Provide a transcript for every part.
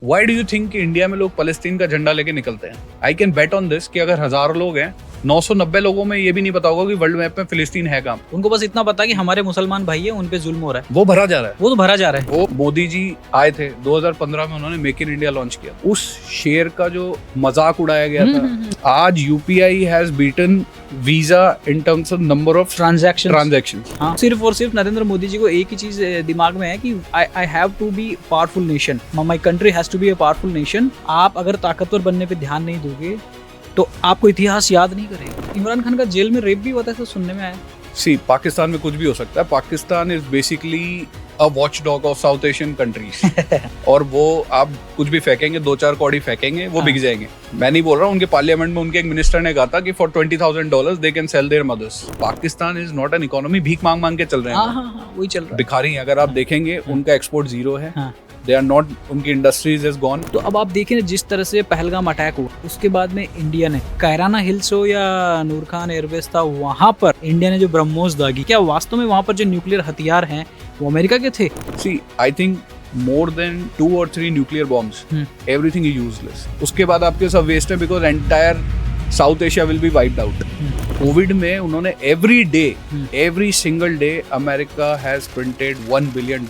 Why do you think कि India में लोग फलस्तीन का झंडा लेके निकलते हैं? I can bet on this कि अगर 1000 लोग हैं, 990 लोगों में ये भी नहीं पता होगा कि वर्ल्ड मैप में फिलिस्तीन है कहाँ। उनको बस इतना पता कि हमारे मुसलमान भाई है, उन पे जुल्म हो रहा है। वो भरा जा रहा है। वो तो भरा जा रहा है। वो मोदी जी आए थे 2015 में, उन्होंने मेक इन इंडिया लॉन्च किया। उस शेर का जो मजाक उड़ाया गया था, आज UPI has beaten visa in terms of number of transaction. हाँ, सिर्फ और सिर्फ नरेंद्र मोदी जी को एक ही चीज दिमाग में है कि I have to be powerful nation, my country has to be a powerful nation. आप अगर ताकतवर बनने पे ध्यान नहीं दोगे तो आपको इतिहास याद नहीं करेगा। इमरान खान का जेल में रेप भी हुआ था, ऐसा सुनने में आया। सी, पाकिस्तान में कुछ भी हो सकता है। Pakistan is basically a watch dog of south Asian countries. और वो आप कुछ भी फेंकेंगे, 2-4 कौड़ी फेंकेंगे, वो बिक जाएंगे। मैं नहीं बोल रहा हूँ, उनके पार्लियामेंट में उनके एक मिनिस्टर ने कहा था कि for $20,000 they can sell their mothers. Pakistan is not an economy, भीख मांग मांग के चल रहे हैं। हाँ, वही चल रहा है। भिखारी हैं। अगर आप देखेंगे, उनका एक्सपोर्ट जीरो है। They are not, उनकी इंडस्ट्रीज इज गॉन। तो अब आप देखें जिस तरह से पहलगाम अटैक हुआ, उसके बाद में इंडिया ने कायराना हिल्स हो या नूर खान एयरबेस था, वहां पर इंडिया ने जो ब्रह्मोस दागी, क्या वास्तव में वहां पर जो न्यूक्लियर हथियार हैं वो अमेरिका के थे? सी, I think more than 2 or 3 nuclear bombs, everything is useless. उसके बाद आपके सब वेस्ट है, because entire South Asia will be wiped out. Covid में उन्होंने every single day America has printed $1 billion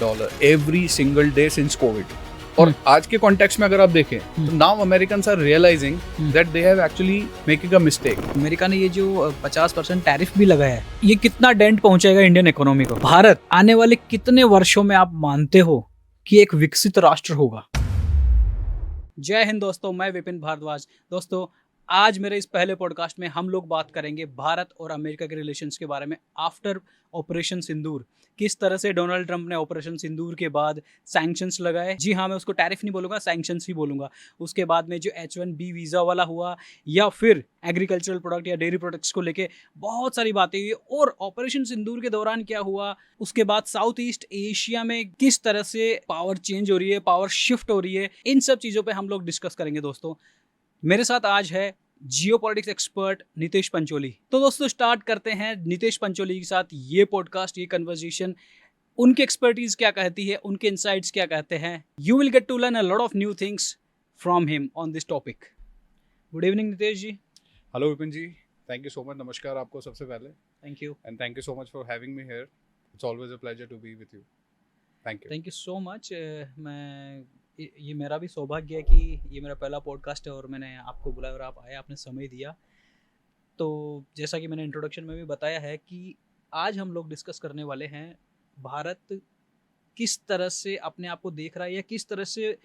every single day since COVID. और आज के कॉन्टेक्स्ट में अगर आप देखें तो now Americans are realising that they have actually making a mistake. America ने ये जो 50% टैरिफ भी लगाया है, ये कितना डेंट पहुंचाएगा इंडियन इकोनॉमी को? भारत आने वाले कितने वर्षों में आप मानते हो कि एक विकसित राष्ट्र होगा? जय हिंद दोस्तों, मैं विपिन भारद्वाज। दोस्तों, आज मेरे इस पहले पॉडकास्ट में हम लोग बात करेंगे भारत और अमेरिका के रिलेशंस के बारे में आफ्टर ऑपरेशन सिंदूर। किस तरह से डोनाल्ड ट्रंप ने ऑपरेशन सिंदूर के बाद सैंक्शंस लगाए। जी हाँ, मैं उसको टैरिफ नहीं बोलूँगा, सैंक्शंस ही बोलूँगा। उसके बाद में जो H1B वीज़ा वाला हुआ, या फिर एग्रीकल्चरल प्रोडक्ट या डेयरी प्रोडक्ट्स को लेके बहुत सारी बातें हुई। और ऑपरेशन सिंदूर के दौरान क्या हुआ, उसके बाद साउथ ईस्ट एशिया में किस तरह से पावर चेंज हो रही है, पावर शिफ्ट हो रही है, इन सब चीज़ों पर हम लोग डिस्कस करेंगे। दोस्तों, मेरे साथ आज है जियोपॉलिटिक्स एक्सपर्ट नितेश पंचोली। तो दोस्तों, स्टार्ट करते हैं नितेश पंचोली के साथ ये पॉडकास्ट, ये कन्वर्सेशन। उनकी एक्सपर्टीज क्या कहती है, उनके इनसाइट्स क्या कहते हैं। You will get to learn a lot of new things from him on this topic. Good evening Nitesh ji. Hello Vipin ji, thank you so much. नमस्कार आपको सबसे पहले। Thank you and thank you so much for having me here. It's always a pleasure to be with you. Thank you so much. मैं ये मेरा भी सौभाग्य है कि ये मेरा पहला पॉडकास्ट है और मैंने आपको बुलाया और आप आए, आपने समय दिया। तो जैसा कि मैंने इंट्रोडक्शन में भी बताया है कि आज हम लोग डिस्कस करने वाले हैं भारत किस तरह से अपने आप को देख रहा है, या किस तरह से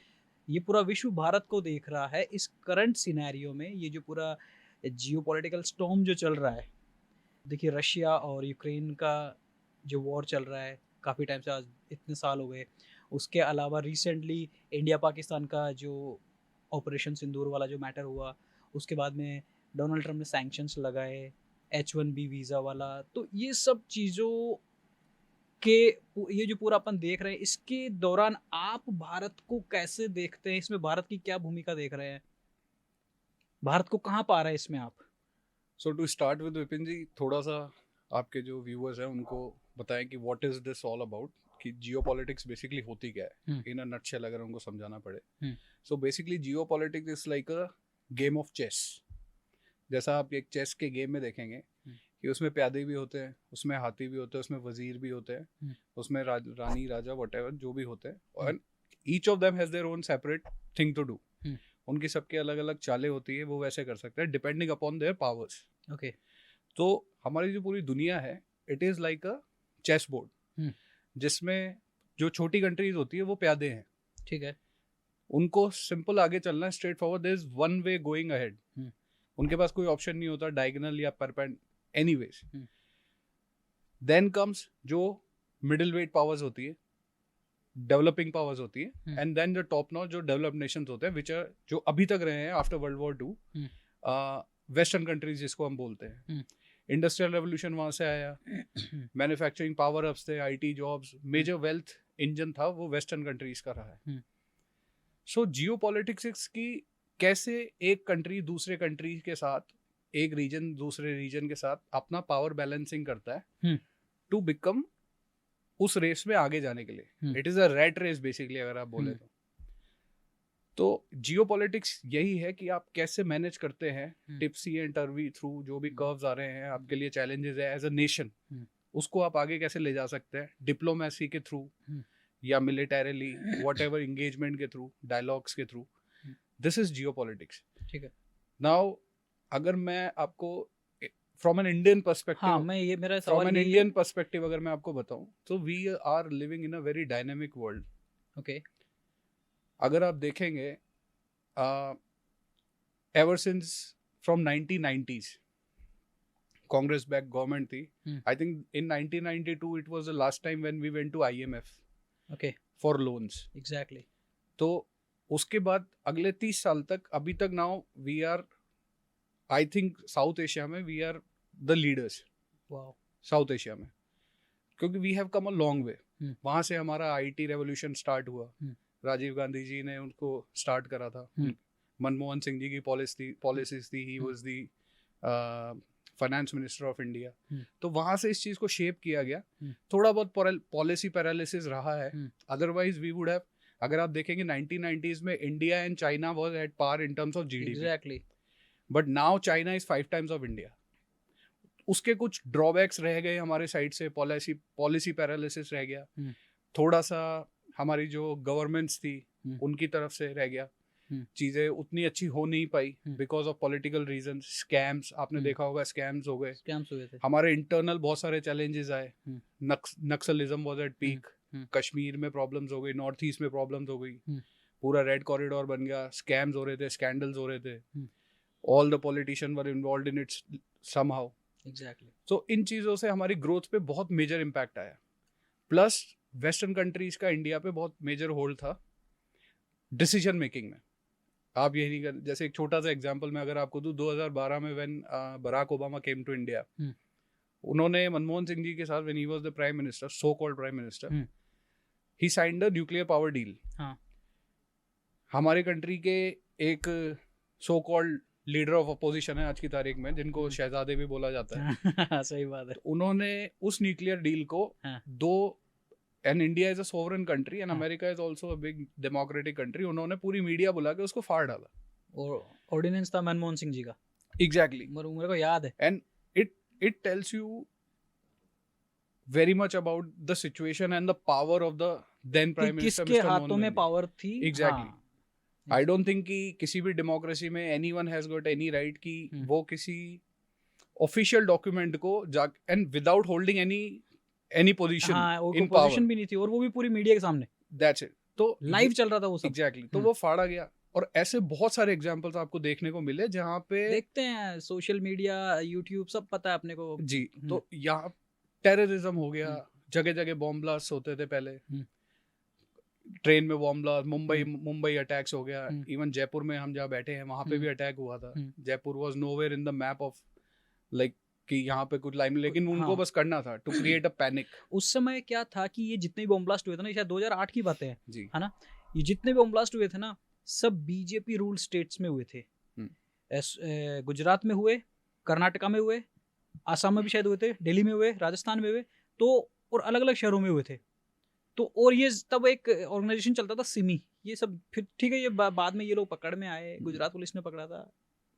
ये पूरा विश्व भारत को देख रहा है इस करंट सिनेरियो में। ये जो पूरा जियोपॉलिटिकल स्टॉर्म जो चल रहा है, देखिए रशिया और यूक्रेन का जो वॉर चल रहा है काफ़ी टाइम से, आज इतने साल हो गए। उसके अलावा रिसेंटली इंडिया पाकिस्तान का जो ऑपरेशन सिंदूर वाला जो मैटर हुआ, उसके बाद में डोनाल्ड ट्रंप ने सैंक्शंस लगाए, H1B वीज़ा वाला। तो ये सब चीज़ों के ये जो पूरा अपन देख रहे हैं, इसके दौरान आप भारत को कैसे देखते हैं? इसमें भारत की क्या भूमिका देख रहे हैं? भारत को कहाँ पा रहे हैं इसमें आप? सो टू स्टार्ट विद विपिन जी, थोड़ा सा आपके जो व्यूअर्स हैं उनको बताएं कि what is this all about, कि जियोपॉलिटिक्स बेसिकली होती क्या है इन अ नटशेल, अगर उनको समझाना पड़े। So basically geopolitics is like a game of chess. जैसा आप एक चेस के गेम में देखेंगे कि उसमें प्यादे भी होते हैं, उसमें हाथी भी होते हैं, उसमें वजीर भी होते हैं, उसमें रानी राजा व्हाटएवर जो भी होते हैं, और each of them has their own separate thing to do. उनकी सबके अलग अलग चालें होती है, वो वैसे कर सकते हैं depending upon their powers. Okay. तो हमारी जो पूरी दुनिया है, it is like a chess board, जिसमें जो छोटी कंट्रीज होती है वो प्यादे हैं। ठीक है। उनको सिंपल आगे चलना है, straightforward, there is one way going ahead. उनके पास कोई ऑप्शन नहीं होता डायगोनल या परपेंड, एनीवेज। देन कम्स जो मिडिल वेट पावर्स होती है, डेवलपिंग पावर्स होती है, एंड देन जो टॉप नॉच जो डेवलप्ड नेशंस होते हैं, विच आर जो अभी तक रहे हैं after world war 2, western countries जिसको हम बोलते हैं। इंडस्ट्रियल रेवोल्यूशन वहाँ से आया, मैन्युफैक्चरिंग पावर अप्स थे, IT jobs, major wealth engine था वो वेस्टर्न कंट्रीज का रहा है। सो जियोपॉलिटिक्स की कैसे एक कंट्री दूसरे कंट्री के साथ, एक रीजन दूसरे रीजन के साथ अपना पावर बैलेंसिंग करता है टू बिकम उस रेस में आगे जाने के लिए। It is a rat race basically, अगर आप बोले तो। तो जियोपॉलिटिक्स यही है कि आप कैसे मैनेज करते हैं टिप्सी एंड टर्वी थ्रू जो भी कर्व्स आ रहे हैं आपके लिए चैलेंजेस है एज अ नेशन, उसको आप आगे कैसे ले जा सकते हैं डिप्लोमेसी के थ्रू या मिलिटरीली व्हाटएवर एंगेजमेंट के थ्रू, डायलॉग्स के थ्रू. This is geopolitics. ठीक है. नाउ अगर मैं आपको फ्रॉम एन इंडियन पर्सपेक्टिव, हाँ, मैं ये मेरा फ्रॉम सवाल एन यही है. इंडियन पर्सपेक्टिव अगर मैं आपको बताऊं तो we are living in a very dynamic world. Okay. अगर आप देखेंगे ever since from 1990s Congress back government थी. I think in 1992 it was the last time when we went to IMF okay. For loans. Exactly. तो उसके बाद अगले 30 साल तक अभी तक now we are, I think South Asia में we are the leaders. Wow. South Asia में, क्योंकि we have come a long way. वहां से हमारा IT रेवोल्यूशन स्टार्ट हुआ. राजीव गांधी जी ने उनको स्टार्ट करा था. मनमोहन सिंह जी की पॉलिसीज थी. ही was the finance minister of India. तो वहां से इस चीज को शेप किया गया. थोड़ा बहुत पॉलिसी पैरालिसिस रहा है. अदरवाइज वी वुड हैव, अगर आप देखेंगे 1990s में India and China was at par in terms of GDP. Exactly. But now China is 5 times of India. उसके कुछ ड्रॉबैक्स रह गए हमारे साइड से. पॉलिसी पैरालिसिस रह गया. थोड़ा सा हमारी जो गवर्नमेंट्स थी उनकी तरफ से रह गया. चीजें उतनी अच्छी हो नहीं पाई because of political reason. Scams आपने देखा होगा, स्कैम्स हो गए. स्कैम्स हुए थे. हमारे इंटरनल बहुत सारे चैलेंजेस आए. Naxalism was at peak. Kashmir में प्रॉब्लम्स हो गई, नॉर्थ ईस्ट में प्रॉब्लम्स हो गई. पूरा रेड कॉरिडोर बन गया. स्कैम्स हो रहे थे, स्कैंडल्स हो रहे थे. All the politician were involved in its somehow. Exactly. So इन चीज़ों से हमारी ग्रोथ पे बहुत मेजर इम्पैक्ट आया. प्लस वेस्टर्न कंट्रीज का इंडिया पे बहुत मेजर होल्ड था डिसीजन मेकिंग में. आप यही नहीं कर, जैसे एक छोटा सा एग्जांपल मैं अगर आपको दूं, 2012 में when Barack Obama came to India, उन्होंने मनमोहन सिंह जी के साथ when he was the prime minister, so called prime minister, he signed the nuclear power deal. हमारे कंट्री के एक so called leader of opposition है आज की तारीख में, जिनको शहजादे भी बोला जाता है. सही बात है. उन्होंने उस न्यूक्लियर डील को दो, and India is a sovereign country and America is also a big democratic country, उन्होंने पूरी मीडिया बुला के उसको फाड़ डाला. और ऑर्डिनेंस था मनमोहन सिंह जी का. एग्जैक्टली. मेरे को याद है. And it tells you very much about the situation and the power of the then prime minister किसके हाथों में पावर थी. एग्जैक्टली. आई डोंट थिंक कि किसी भी डेमोक्रेसी में anyone has got any right कि वो किसी ऑफिशियल डॉक्यूमेंट को and without holding any position in power भी नहीं थी, और वो भी पूरी मीडिया के सामने. That's it. तो लाइव चल रहा था वो सब. एग्जैक्टली. तो वो फाड़ा गया. और ऐसे बहुत सारे एग्जांपल्स आपको देखने को मिले जहाँ पे देखते हैं सोशल मीडिया, यूट्यूब, सब पता है अपने को जी. तो यहाँ टेररिज्म हो गया. जगह जगह बॉम्ब ब्लास्ट होते थे पहले. ट्रेन में बॉम्ब ब्लास्ट, मुंबई अटैक्स हो गया. इवन जयपुर में हम जहाँ बैठे हैं वहां पे भी अटैक हुआ था. Jaipur was nowhere in the map of like कि यहाँ पे कुछ लाइन, लेकिन उनको बस करना था टू क्रिएट अ पैनिक. उस समय क्या था कि ये जितने भी बॉम्ब ब्लास्ट हुए थे ना, शायद 2008 की बातें हैं जी, है ना, ये जितने भी बॉम्ब ब्लास्ट हुए थे ना, सब बीजेपी रूल स्टेट्स में हुए थे. गुजरात में हुए, कर्नाटका में हुए, आसाम में भी शायद हुए थे, दिल्ली में हुए, राजस्थान में हुए, तो और अलग अलग शहरों में हुए थे. तो और ये तब एक ऑर्गेनाइजेशन चलता था सिमी. ये सब फिर ठीक है, ये बाद में ये लोग पकड़ में आए, गुजरात पुलिस ने पकड़ा था.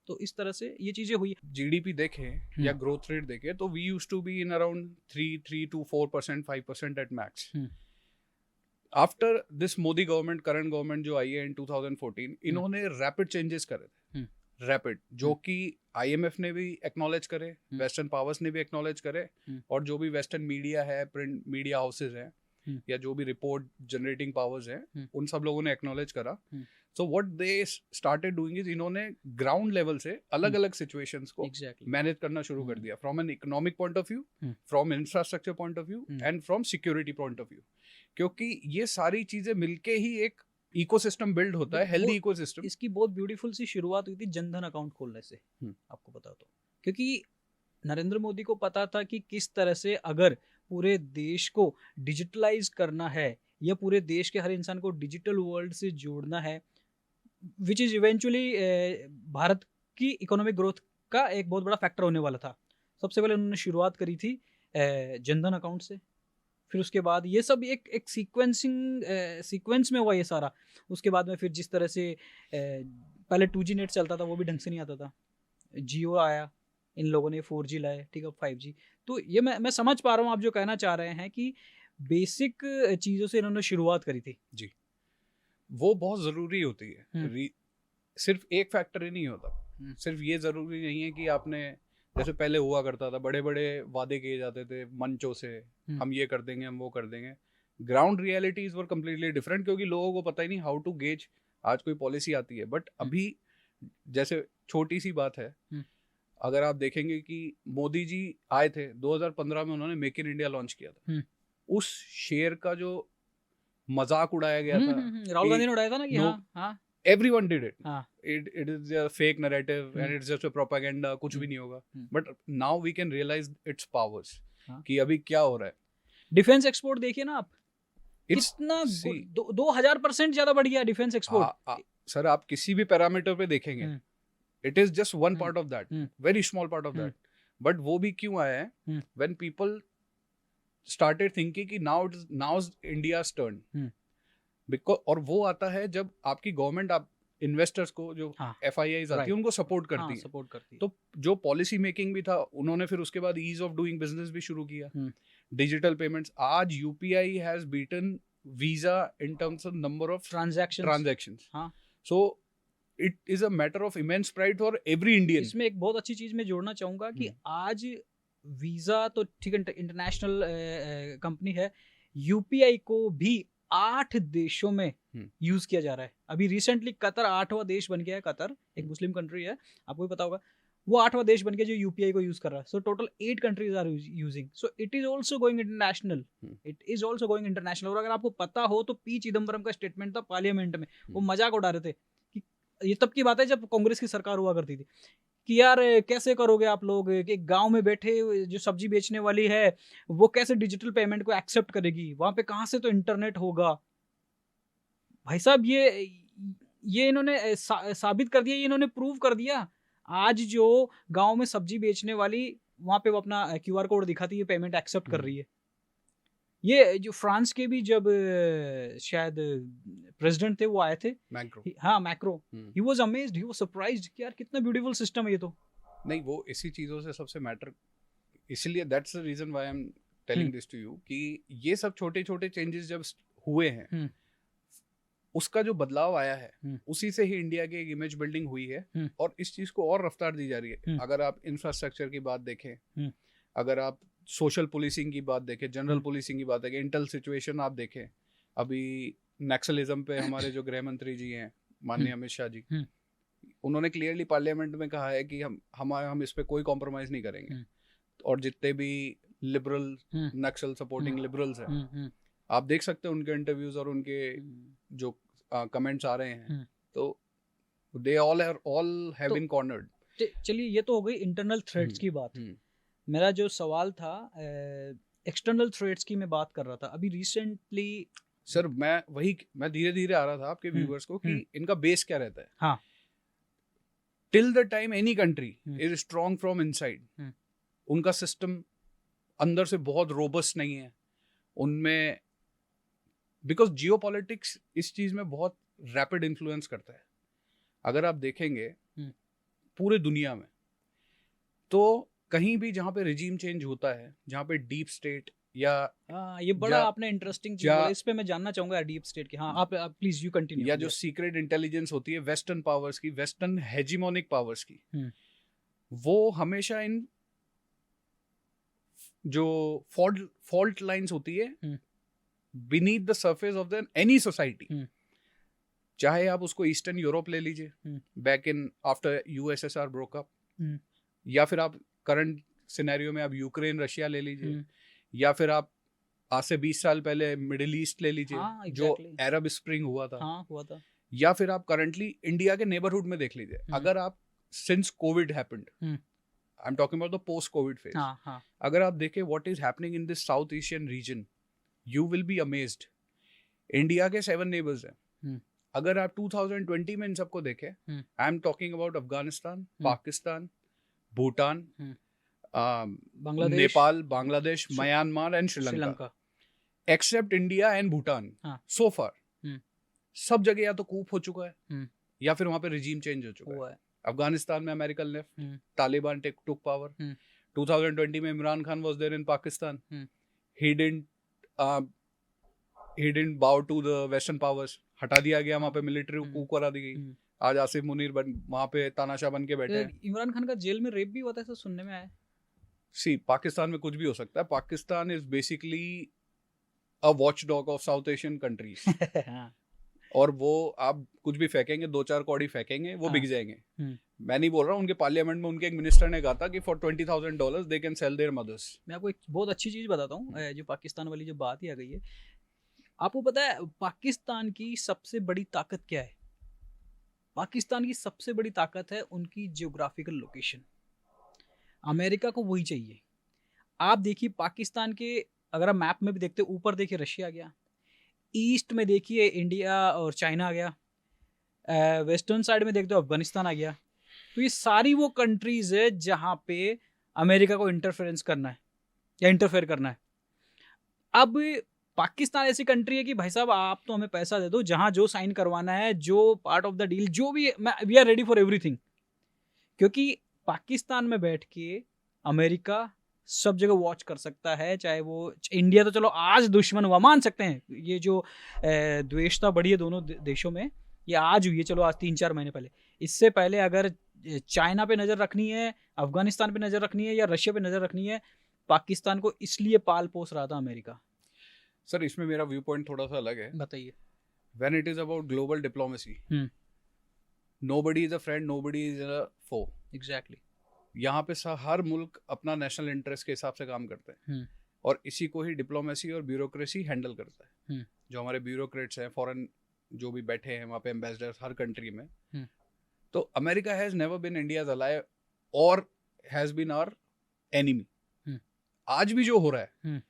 तो इस तरह से ये चीजें हुई. जीडीपी देखें या ग्रोथ रेट देखें तो we used to be in around 3 to 4%, 5% at max. After this Modi government, current government जो आई है इन 2014, इन्होंने रैपिड चेंजेस करे थे. रैपिड, जो कि IMF ने भी एक्नॉलेज करे, वेस्टर्न पावर्स ने भी एक्नॉलेज करे, और जो भी वेस्टर्न मीडिया है, प्रिंट मीडिया हाउसेज हैं, या जो भी रिपोर्ट जनरेटिंग पावर्स हैं, उन सब लोगों ने एक्नॉलेज करा. So what they started doing is, इन्होंने ग्राउंड लेवल से अलग अलग सिचुएशंस को मैनेज करना शुरू कर दिया, from an economic point of view, from infrastructure point of view, and from security point of view. क्योंकि ये सारी चीजें मिलके ही एक इकोसिस्टम बिल्ड होता है, हेल्दी इकोसिस्टम. इसकी बहुत ब्यूटीफुल सी शुरुआत हुई थी जनधन अकाउंट खोलने से, आपको पता तो. क्योंकि नरेंद्र मोदी को पता था कि किस तरह से अगर पूरे देश को डिजिटलाइज करना है, या पूरे देश के हर इंसान को डिजिटल वर्ल्ड से जोड़ना है, विच इज इवेंचुअली भारत की इकोनॉमिक ग्रोथ का एक बहुत बड़ा फैक्टर होने वाला था. सबसे पहले उन्होंने शुरुआत करी थी जनधन अकाउंट से. फिर उसके बाद ये सब एक सीक्वेंस में हुआ ये सारा। उसके बाद में फिर जिस तरह से पहले 2G नेट चलता था वो भी ढंग से नहीं आता था, जियो आया, इन लोगों ने 4G लाए, ठीक है, 5G। तो ये मैं समझ पा रहा हूँ आप जो कहना चाह रहे हैं कि बेसिक चीज़ों से इन्होंने शुरुआत करी थी। जी, वो बहुत ज़रूरी होती है। सिर्फ एक फैक्टर ही नहीं होता, सिर्फ ये ज़रूरी नहीं है कि आपने, जैसे पहले हुआ करता था, बड़े बड़े वादे किए जाते थे मंचों से, हम ये कर देंगे, हम वो कर देंगे। Ground realities were completely different, क्योंकि लोगों को पता ही नहीं हाउ टू गेज। आज कोई पॉलिसी आती है, बट अभी जैसे छोटी सी बात है, अगर आप देखेंगे कि मोदी जी आए थे 2015 में, उन्होंने मेक इन इंडिया लॉन्च किया था। उस शेयर का जो मजाक उड़ाया गया था, राहुल गांधी ने उड़ाया था ना कि हाँ everyone did it. It is a fake narrative and it's just a propaganda, कुछ भी नहीं होगा। But now we can realize its powers, कि अभी क्या हो रहा है। डिफेंस एक्सपोर्ट देखिए ना आप, कितना 2000% ज्यादा बढ़ गया डिफेंस एक्सपोर्ट। सर आप किसी भी पैरामीटर पे देखेंगे, it is just one part of that, very small part of that. But वो भी क्यों आया है? When people started thinking कि now's India's turn. Because, और वो आता है जब आपकी गवर्नमेंट आप इन्वेस्टर्स को, जो FIIs आती है, उनको सपोर्ट करती है। तो जो पॉलिसी मेकिंग भी था, उन्होंने फिर उसके बाद ईज ऑफ डूइंग बिजनेस भी शुरू किया, डिजिटल पेमेंट्स। आज UPI has beaten visa in terms of number of transactions. So it is a matter of immense pride for every Indian. इसमें एक बहुत अच्छी चीज मैं जोड़ना चाहूंगा कि आज वीजा तो ठीक है, इंटरनेशनल कंपनी है, UPI को भी 8 देशों में यूज किया जा रहा है। अभी रिसेंटली कतर 8वां देश बन गया है। कतर एक मुस्लिम कंट्री है, आपको भी पता होगा, वो 8वां देश बन गया जो UPI को यूज कर रहा है। So total 8 countries are using. So it is also going international, और अगर आपको पता हो तो पी चिदम्बरम का स्टेटमेंट था पार्लियामेंट में, वो मजाक उड़ा रहे थे कि ये तब की बात है जब कांग्रेस की सरकार हुआ करती थी, कि यार कैसे करोगे आप लोग, एक गांव में बैठे जो सब्जी बेचने वाली है वो कैसे डिजिटल पेमेंट को एक्सेप्ट करेगी, वहां पे कहां से तो इंटरनेट होगा। भाई साहब ये इन्होंने साबित कर दिया, ये इन्होंने प्रूव कर दिया। आज जो गांव में सब्जी बेचने वाली, वहां पे वो अपना QR कोड दिखाती है, पेमेंट एक्सेप्ट कर रही है। ये जो फ्रांस के भी जब शायद प्रेसिडेंट थे, वो आए थे, macro, he was amazed, he was surprised कि यार कितना ब्यूटीफुल सिस्टम है ये। तो नहीं, वो इसी चीजों से सबसे मैटर, इसलिए that's the reason why I am telling this to you, कि ये सब छोटे छोटे चेंजेस जब हुए हैं, उसका जो बदलाव आया है, उसी से ही इंडिया की एक इमेज बिल्डिंग हुई है, और इस चीज को और रफ्तार दी जा रही है। अगर आप इंफ्रास्ट्रक्चर की बात देखें, अगर आप सोशल पुलिसिंग की बात देखें, जनरल पुलिसिंग की बात देखें, इंटेल सिचुएशन आप देखें, अभी नक्सलिज्म पे हमारे जो गृह मंत्री जी हैं, माननीय अमित शाह जी, उन्होंने क्लियरली पार्लियामेंट में कहा है कि हम इस पे कोई कॉम्प्रोमाइज नहीं करेंगे। और जितने भी लिबरल नक्सल सपोर्टिंग लिबरल्स हैं, आप देख सकते हैं उनके इंटरव्यूज और उनके जो कमेंट्स आ रहे हैं, तो they all have been cornered. चलिए, ये तो हो गई इंटरनल थ्रेट्स की बात। मेरा जो सवाल था एक्सटर्नल थ्रेट्स की मैं बात कर रहा था अभी रिसेंटली। सर मैं धीरे धीरे आ रहा था आपके व्यूअर्स को कि इनका बेस क्या रहता है। हाँ, till the time any country is strong from inside, उनका सिस्टम अंदर से बहुत रोबस्ट नहीं है उनमें, बिकॉज जियोपॉलिटिक्स इस चीज में बहुत रैपिड इन्फ्लुएंस करता है। अगर आप देखेंगे पूरे दुनिया में, तो कहीं भी जहाँ पे रिजीम चेंज होता है, जहाँ पे डीप स्टेट या ये बड़ा आपने इंटरेस्टिंग चीज बोला, इस पे मैं जानना चाहूंगा डीप स्टेट की। हाँ, आप प्लीज यू कंटिन्यू। या जो सीक्रेट इंटेलिजेंस होती है वेस्टर्न पावर्स की, वेस्टर्न हेजिमोनिक पावर्स की, वो हमेशा इन जो फॉल्ट लाइंस होती है beneath the surface of the any society, चाहे आप उसको ईस्टर्न यूरोप ले लीजिए, back in after USSR broke up, या फिर आप करंट सिनेरियो में आप यूक्रेन रशिया ले लीजिए, या फिर आप आज से 20 साल पहले मिडिल ईस्ट ले लीजिए, जो अरब स्प्रिंग हुआ था, या फिर आप करंटली इंडिया के नेबरहुड में देख लीजिए। अगर आप since Covid happened, I am talking about the post Covid phase, अगर आप देखें what is happening in this south Asian region, you will be amazed. India के 7 नेबर्स हैं। अगर आप 2020 में इन सबको देखें, I am talking about Afghanistan, Pakistan, Bhutan, Nepal, Bangladesh, Myanmar and Sri Lanka. Except India and Bhutan हाँ। सो फार हम्म। सब जगह या तो कूप हो चुका है हम्म। या फिर वहां पे रिजीम चेंज हो चुका हुआ है। है। अफगानिस्तान में American left, hmm. Taliban took power. 2020 में Imran Khan was there in Pakistan, he didn't bow to the western powers, हटा दिया गया वहां पे, मिलिट्री कूप करा दी गई। आज आसिफ मुनीर वहां पे तानाशाह बन के बैठे हैं। इमरान खान का जेल में रेप भी होता है, ऐसा सुनने में आया। सी पाकिस्तान में कुछ भी हो सकता है। Pakistan is basically a watch dog of south Asian countries. और वो आप कुछ भी फेंकेंगे, 2-4 कौड़ी फेंकेंगे, वो बिक जाएंगे। मैं नहीं बोल रहा हूँ, उनके पार्लियामेंट में उनके एक मिनिस्टर ने कहा था कि for $20,000 they can sell their mothers. मैं आपको एक बहुत अच्छी चीज बताता हूँ, जो पाकिस्तान वाली जो बात ही आ गई है, आपको पता है पाकिस्तान की सबसे बड़ी ताकत क्या है? पाकिस्तान की सबसे बड़ी ताकत है उनकी जियोग्राफिकल लोकेशन। अमेरिका को वही चाहिए। आप देखिए पाकिस्तान के, अगर आप मैप में भी देखते, ऊपर देखिए रशिया आ गया, ईस्ट में देखिए इंडिया और चाइना आ गया, वेस्टर्न साइड में देखते हो अफगानिस्तान आ गया। तो ये सारी वो कंट्रीज है जहाँ पे अमेरिका को इंटरफेरेंस करना है या इंटरफेयर करना है। अब पाकिस्तान ऐसी कंट्री है कि भाई साहब आप तो हमें पैसा दे दो, जहाँ जो साइन करवाना है, जो पार्ट ऑफ द डील जो भी, we are ready for everything. क्योंकि पाकिस्तान में बैठ के अमेरिका सब जगह वॉच कर सकता है। चाहे वो इंडिया तो चलो आज दुश्मन हुआ, मान सकते हैं, ये जो द्वेषता बढ़ी है दोनों देशों में, ये आज हुई है, चलो आज 3-4 महीने पहले। इससे पहले अगर चाइना पे नज़र रखनी है, अफगानिस्तान पे नज़र रखनी है या रशिया पे नज़र रखनी है, पाकिस्तान को इसलिए पाल पोस रहा था अमेरिका। सर इसमें मेरा व्यू पॉइंट थोड़ा सा अलग है। बताइए। When it is about global diplomacy, nobody is a friend, nobody is a foe. Exactly. यहाँ पे हर मुल्क अपना नेशनल इंटरेस्ट के हिसाब से काम करते हैं और इसी को ही डिप्लोमेसी और ब्यूरोक्रेसी हैंडल करता है। जो हमारे ब्यूरोक्रेट्स हैं, फॉरेन जो भी बैठे हैं वहाँ पे, एम्बेसडर्स हर कंट्री में, तो America has never been India's ally और हैज बीन आवर एनिमी। आज भी जो हो रहा है,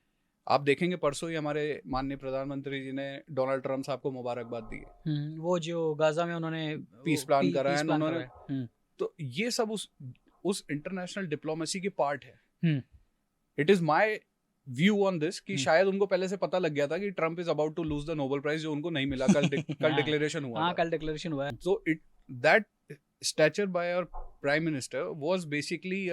आप देखेंगे परसों ही हमारे माननीय प्रधानमंत्री जी ने डोनाल्ड ट्रम्प साहब को मुबारकबाद दी है। वो जो गाजा में उन्होंने पीस प्लान कराया उन्होंने, तो ये सब उस इंटरनेशनल डिप्लोमेसी की पार्ट है। It is my view on this कि शायद उनको पहले से पता लग गया था कि Trump is about to lose the Nobel prize, जो उनको नहीं मिला। कल डिक्लेरेशन हुआ। हाँ, कल डिक्लेरेशन हुआ। So that stature by our prime minister was basically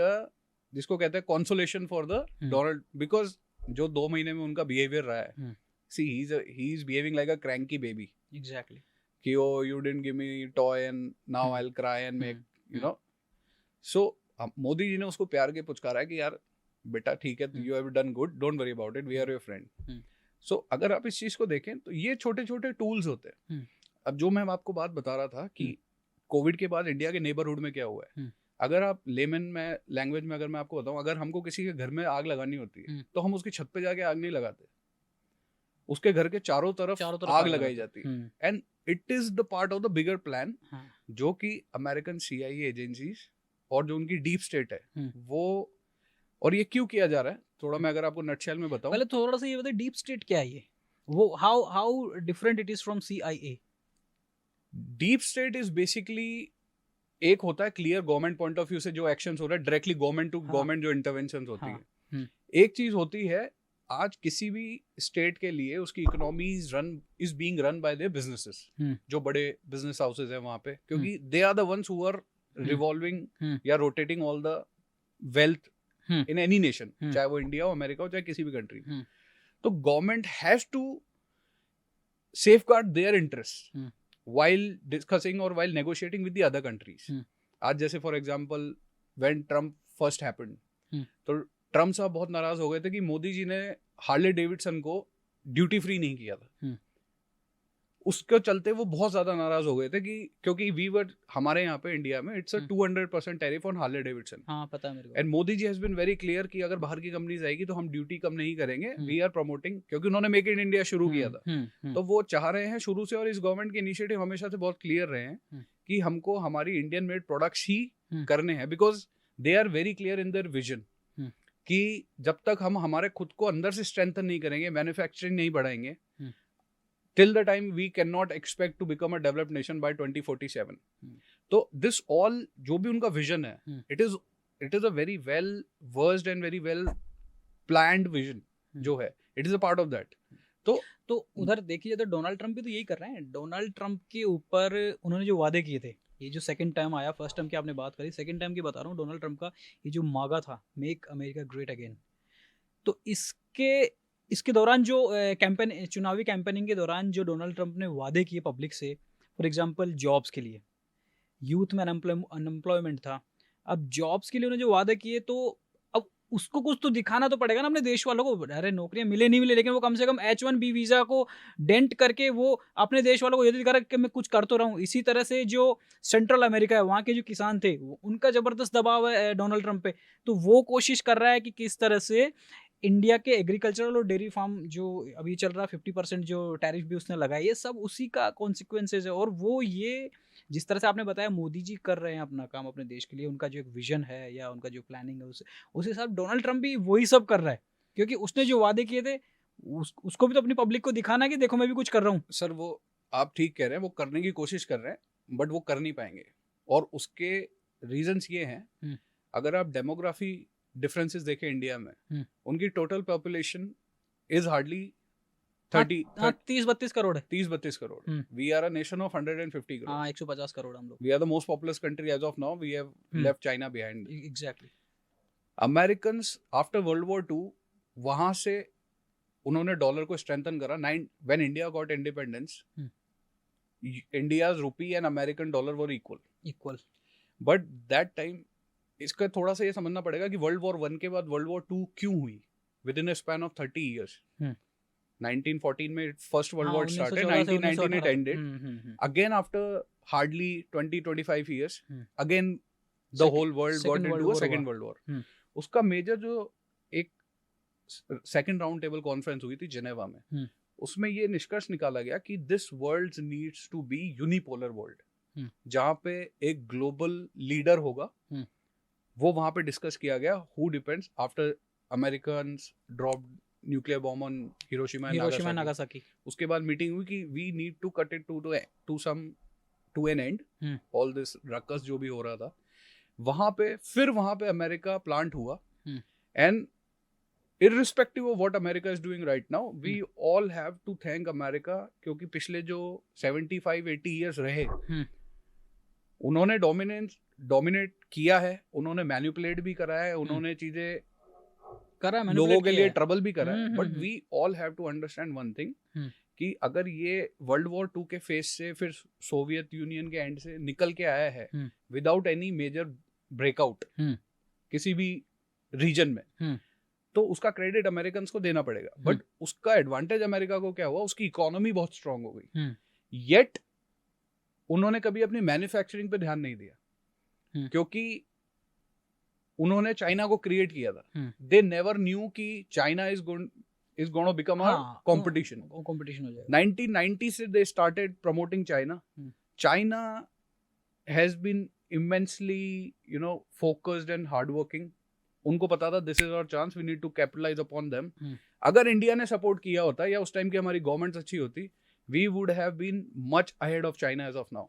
जिसको कहते हैं consolation for the Donald, because जो 2 महीने में उनका बिहेवियर रहा है, see he is behaving like a cranky baby. Exactly. कि oh you didn't give me toy and now I will cry and make you no. So Modi ji ने उसको प्यार के पुचकारा है कि यार बेटा ठीक है, you have done good, don't worry about it, we are your friend. So अगर आप इस चीज को देखें तो ये छोटे छोटे टूल्स होते हैं। अब जो मैं आपको बात बता रहा था कि कोविड के बाद इंडिया के नेबरहुड में क्या हुआ है, अगर आप लेमन में लैंग्वेज में अगर मैं आपको बताऊं, अगर हमको किसी के घर में आग लगानी होती है तो हम उसकी छत पे जाके आग नहीं लगाते, उसके घर के चारों तरफ आग लगाई जाती है। And it is the part of the bigger plan, जो कि अमेरिकन CIA एजेंसीज और जो उनकी डीप स्टेट है वो, और ये क्यों किया जा रहा है, थोड़ा मैं अगर आपको नटशेल में बताऊं। पहले थोड़ा सा ये बताइए डीप स्टेट क्या है ये, वो how different it is from CIA? Deep state is basically, एक होता है clear government point of view से जो एक्शंस हो रहा है, डायरेक्टली गवर्नमेंट टू गवर्नमेंट जो इंटरवेंशंस होती है। एक चीज होती है, आज किसी भी स्टेट के लिए उसकी economy is being run by their businesses, जो बड़े बिजनेस हाउसेस हैं वहां पे, क्योंकि they are the ones who are revolving या rotating all the wealth in any nation, चाहे वो इंडिया हो, अमेरिका हो, चाहे किसी भी कंट्री। तो government has to safeguard their interest while discussing or while negotiating with the other countries. आज जैसे for example when Trump first happened, तो ट्रम्प साहब बहुत नाराज हो गए थे कि मोदी जी ने हार्ले डेविडसन को ड्यूटी फ्री नहीं किया था। उसके चलते वो बहुत ज्यादा नाराज हो गए थे कि क्योंकि हमारे यहाँ पे इंडिया में it's a 200% tariff on Harley Davidson. हाँ, पता है मेरे को। And Modi ji has been very clear कि अगर बाहर की कंपनीज आएगी तो हम ड्यूटी कम नहीं करेंगे, वी आर प्रमोटिंग, क्योंकि उन्होंने मेक इन इंडिया शुरू किया था। तो वो चाह रहे हैं शुरू से, और इस गवर्नमेंट के इनिशिएटिव हमेशा से बहुत क्लियर रहे हैं कि हमको हमारी इंडियन मेड प्रोडक्ट्स ही करने हैं, because they are very clear in their vision कि जब तक हम हमारे खुद को अंदर से स्ट्रेंथन नहीं करेंगे, मैन्युफैक्चरिंग नहीं बढ़ाएंगे, till the time we cannot expect to become a developed nation by 2047. तो this all जो भी उनका vision है, it is a very well versed and very well planned vision जो है, it is a part of that. तो उधर देखिए तो डोनाल्ड ट्रम्प भी तो यही कर रहे हैं। डोनाल्ड ट्रम्प के ऊपर उन्होंने जो वादे किए थे, ये जो सेकंड टाइम आया, फर्स्ट टाइम की आपने बात करी, सेकंड टाइम की बता रहा हूँ डोनाल्ड ट्रम्प का, ये जो मागा था, मेक अमेरिका ग्रेट अगेन, तो इसके दौरान जो कैंपेन, चुनावी कैंपेनिंग के दौरान जो डोनाल्ड ट्रम्प ने वादे किए पब्लिक से, फॉर एग्जांपल जॉब्स के लिए, यूथ में अनएम्प्लॉयमेंट था, अब जॉब्स के लिए उन्होंने जो वादे किए, तो अब उसको कुछ तो दिखाना तो पड़ेगा ना अपने देश वालों को। अरे नौकरियां मिले नहीं मिले, लेकिन वो कम से कम H1B वीज़ा को डेंट करके वो अपने देश वालों को ये तो दिखा रहा है कि मैं कुछ कर तो रहा हूँ। इसी तरह से जो सेंट्रल अमेरिका है, वहाँ के जो किसान थे, उनका ज़बरदस्त दबाव है डोनाल्ड ट्रम्प पे, तो वो कोशिश कर रहा है कि किस तरह से इंडिया के एग्रीकल्चरल और डेयरी फार्म जो अभी चल रहा है 50% जो टैरिफ भी उसने लगाई, ये सब उसी का कॉन्सिक्वेंसेज है। और वो ये जिस तरह से आपने बताया मोदी जी कर रहे हैं अपना काम अपने देश के लिए, उनका जो एक विजन है या उनका जो प्लानिंग है, उस हिसाब डोनाल्ड ट्रम्प भी वही सब कर रहा है, क्योंकि उसने जो वादे किए थे उसको भी तो अपनी पब्लिक को दिखाना है कि देखो मैं भी कुछ कर रहा हूँ। सर वो आप ठीक कह रहे हैं, वो करने की कोशिश कर रहे हैं बट वो कर नहीं पाएंगे, और उसके रीजंस ये हैं। अगर आप डेमोग्राफी डिफरेंसेस देखें इंडिया में, उनकी total population is hardly 30-32 crore है। 30-32 crore. We are a nation of 150 crore. हाँ, 150 करोड़ हम लोग। We are the most populous country as of now. We have left China behind. Exactly. Americans after world war 2 वहां से उन्होंने डॉलर को स्ट्रेंथन करा। When India got independence, India's rupee and American dollar were equal. But that time इसका थोड़ा सा ये समझना पड़ेगा कि वर्ल्ड वॉर 1 के बाद वर्ल्ड वॉर 2 क्यों हुई with in a span of 30 years. 1914 में first world war started, 1919 it ended. Again after hardly 20-25 years, again the whole world got into a second world war. उसका मेजर जो एक second round table conference हुई थी Geneva में, उसमें ये निष्कर्ष निकाला गया कि this world needs to be unipolar world, जहाँ पे एक ग्लोबल लीडर होगा। वो वहां पे डिस्कस किया गया। Who depends after Americans dropped nuclear bomb on Hiroshima and Nagasaki. उसके बाद मीटिंग हुई कि we need to cut it to an end all this ruckus जो भी हो रहा था वहां पे अमेरिका प्लांट हुआ। And irrespective of what America is doing right now, we all have to thank America, क्योंकि पिछले जो 75-80 years रहे, उन्होंने डोमिनेट किया है, उन्होंने मैनिपुलेट भी करा है, उन्होंने चीजें करा, लोगों के लिए ट्रबल भी करा है। But we all have to understand one thing, कि अगर ये वर्ल्ड वॉर 2 के फेस से फिर सोवियत यूनियन के एंड से निकल के आया है विदाउट एनी मेजर ब्रेकआउट किसी भी रीजन में, तो उसका क्रेडिट अमेरिकन को देना पड़ेगा। बट उसका एडवांटेज अमेरिका को क्या हुआ, उसकी इकोनॉमी बहुत स्ट्रांग हो गई, येट उन्होंने कभी अपनी मैन्युफैक्चरिंग पे ध्यान नहीं दिया, क्योंकि उन्होंने चाइना को क्रिएट किया था। दे नेवर न्यू कि China is gonna become a competition हो जाएगा। 1990 से they started promoting China. China has been immensely focused and hard working. उनको पता था this is our chance, we need to capitalize upon them. अगर India ने support किया होता या उस टाइम की हमारी गवर्नमेंट अच्छी होती, we would have been much ahead of China as of now.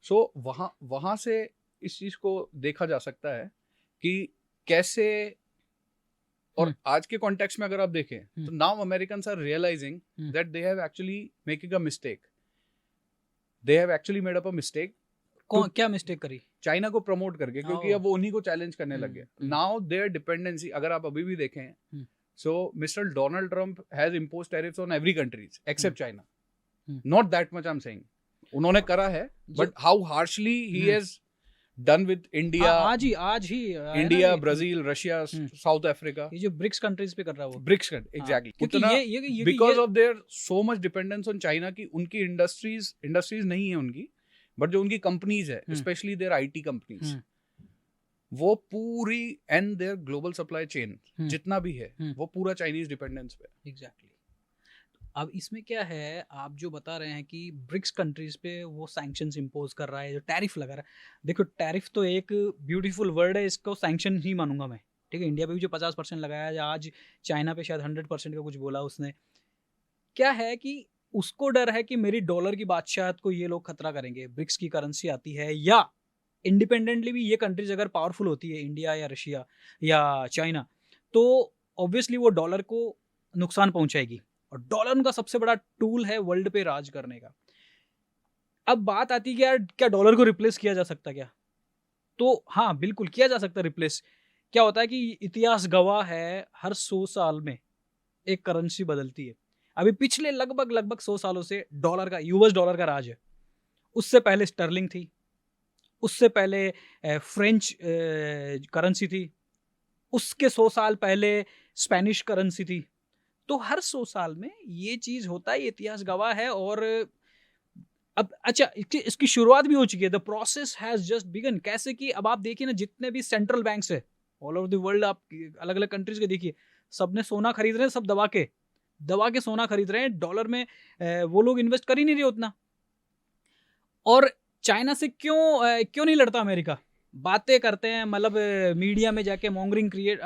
So वहां से इस चीज को देखा जा सकता है कि कैसे, और आज के कॉन्टेक्स्ट में अगर आप देखें तो now Americans are realising that they have actually making a mistake. They have actually made up a mistake. क्या मिस्टेक करी? चाइना को प्रमोट करके, क्योंकि अब वो उन्हीं को चैलेंज करने लग गए। नाउ देयर डिपेंडेंसी, अगर आप अभी भी देखें, so mister Donald Trump has imposed tariffs on every countries except China. Not that much I am saying, उन्होंने करा है, but how harshly he has done with India. आज ही India, Brazil, Russia, South Africa, ये जो BRICS countries पे कर रहा है वो। ब्रिक्स एग्जैक्टली, कितना because of their so much dependence on China की उनकी इंडस्ट्रीज नहीं है उनकी, बट जो उनकी कंपनीज है, स्पेशली देयर आईटी कंपनीज, वो पूरी and their global supply chain जितना भी है वो पूरा चाइनीज डिपेंडेंस पे। एग्जैक्टली। अब इसमें क्या है, आप जो बता रहे हैं कि ब्रिक्स कंट्रीज पे वो सैंक्शंस इंपोज कर रहा है, जो टैरिफ लगा रहा है। देखो टैरिफ तो एक ब्यूटीफुल वर्ड है, इसको सैंक्शन ही मानूंगा मैं, ठीक है। इंडिया पे भी जो 50% लगाया है, आज चाइना पे शायद 100% का कुछ बोला उसने। क्या है कि उसको डर है कि मेरी डॉलर की बादशाहत को ये लोग खतरा करेंगे। ब्रिक्स की करेंसी आती है, या इंडिपेंडेंटली भी ये कंट्रीज अगर पावरफुल होती है, इंडिया या रशिया या चाइना, तो ऑब्वियसली वो डॉलर को नुकसान पहुंचाएगी। और डॉलर उनका सबसे बड़ा टूल है वर्ल्ड पे राज करने का। अब बात आती है कि यार क्या डॉलर को रिप्लेस किया जा सकता क्या? तो हाँ, बिल्कुल किया जा सकता है रिप्लेस। क्या होता है कि इतिहास गवाह है, हर 100 साल में एक करेंसी बदलती है। अभी पिछले लगभग 100 सालों से डॉलर का, यूएस डॉलर का राज है। उससे पहले स्टर्लिंग थी, उससे पहले फ्रेंच करेंसी थी, उसके 100 साल पहले स्पेनिश करेंसी थी। तो हर 100 साल में ये चीज होता है, ये इतिहास गवाह है। और अब अच्छा, इसकी शुरुआत भी हो चुकी है। The process has just begun. कैसे कि अब आप देखिए ना, जितने भी सेंट्रल बैंक्स है ऑल ओवर द वर्ल्ड, आप अलग अलग कंट्रीज के देखिए, सबने सोना खरीद रहे हैं, सब दबा के सोना खरीद रहे हैं। डॉलर में वो लोग इन्वेस्ट कर ही नहीं रहे उतना। और चाइना से क्यों नहीं लड़ता अमेरिका? बातें करते हैं, मतलब मीडिया में जाके मॉन्गरिंग क्रिएट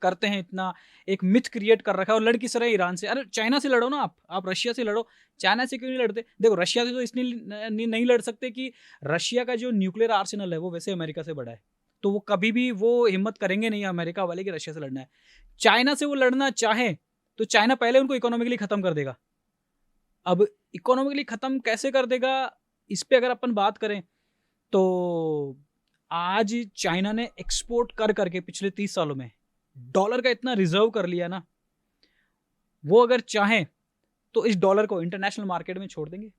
करते हैं, इतना एक मिथ क्रिएट कर रखा है। और लड़ किस रहे ईरान से? अरे चाइना से लड़ो ना, आप रशिया से लड़ो, चाइना से क्यों नहीं लड़ते? देखो, रशिया से तो इसलिए नहीं लड़ सकते कि रशिया का जो न्यूक्लियर आर्सेनल है वो वैसे अमेरिका से बड़ा है। तो वो कभी भी वो हिम्मत करेंगे नहीं अमेरिका वाले कि रशिया से लड़ना है। चाइना से वो लड़ना चाहे तो चाइना पहले उनको इकोनॉमिकली खत्म कर देगा। अब इकोनॉमिकली खत्म कैसे कर देगा, इस पे अगर अपन बात करें तो आज चाइना ने एक्सपोर्ट करके पिछले 30 सालों में डॉलर का इतना रिजर्व कर लिया ना, वो अगर चाहें तो इस डॉलर को इंटरनेशनल मार्केट में छोड़ देंगे,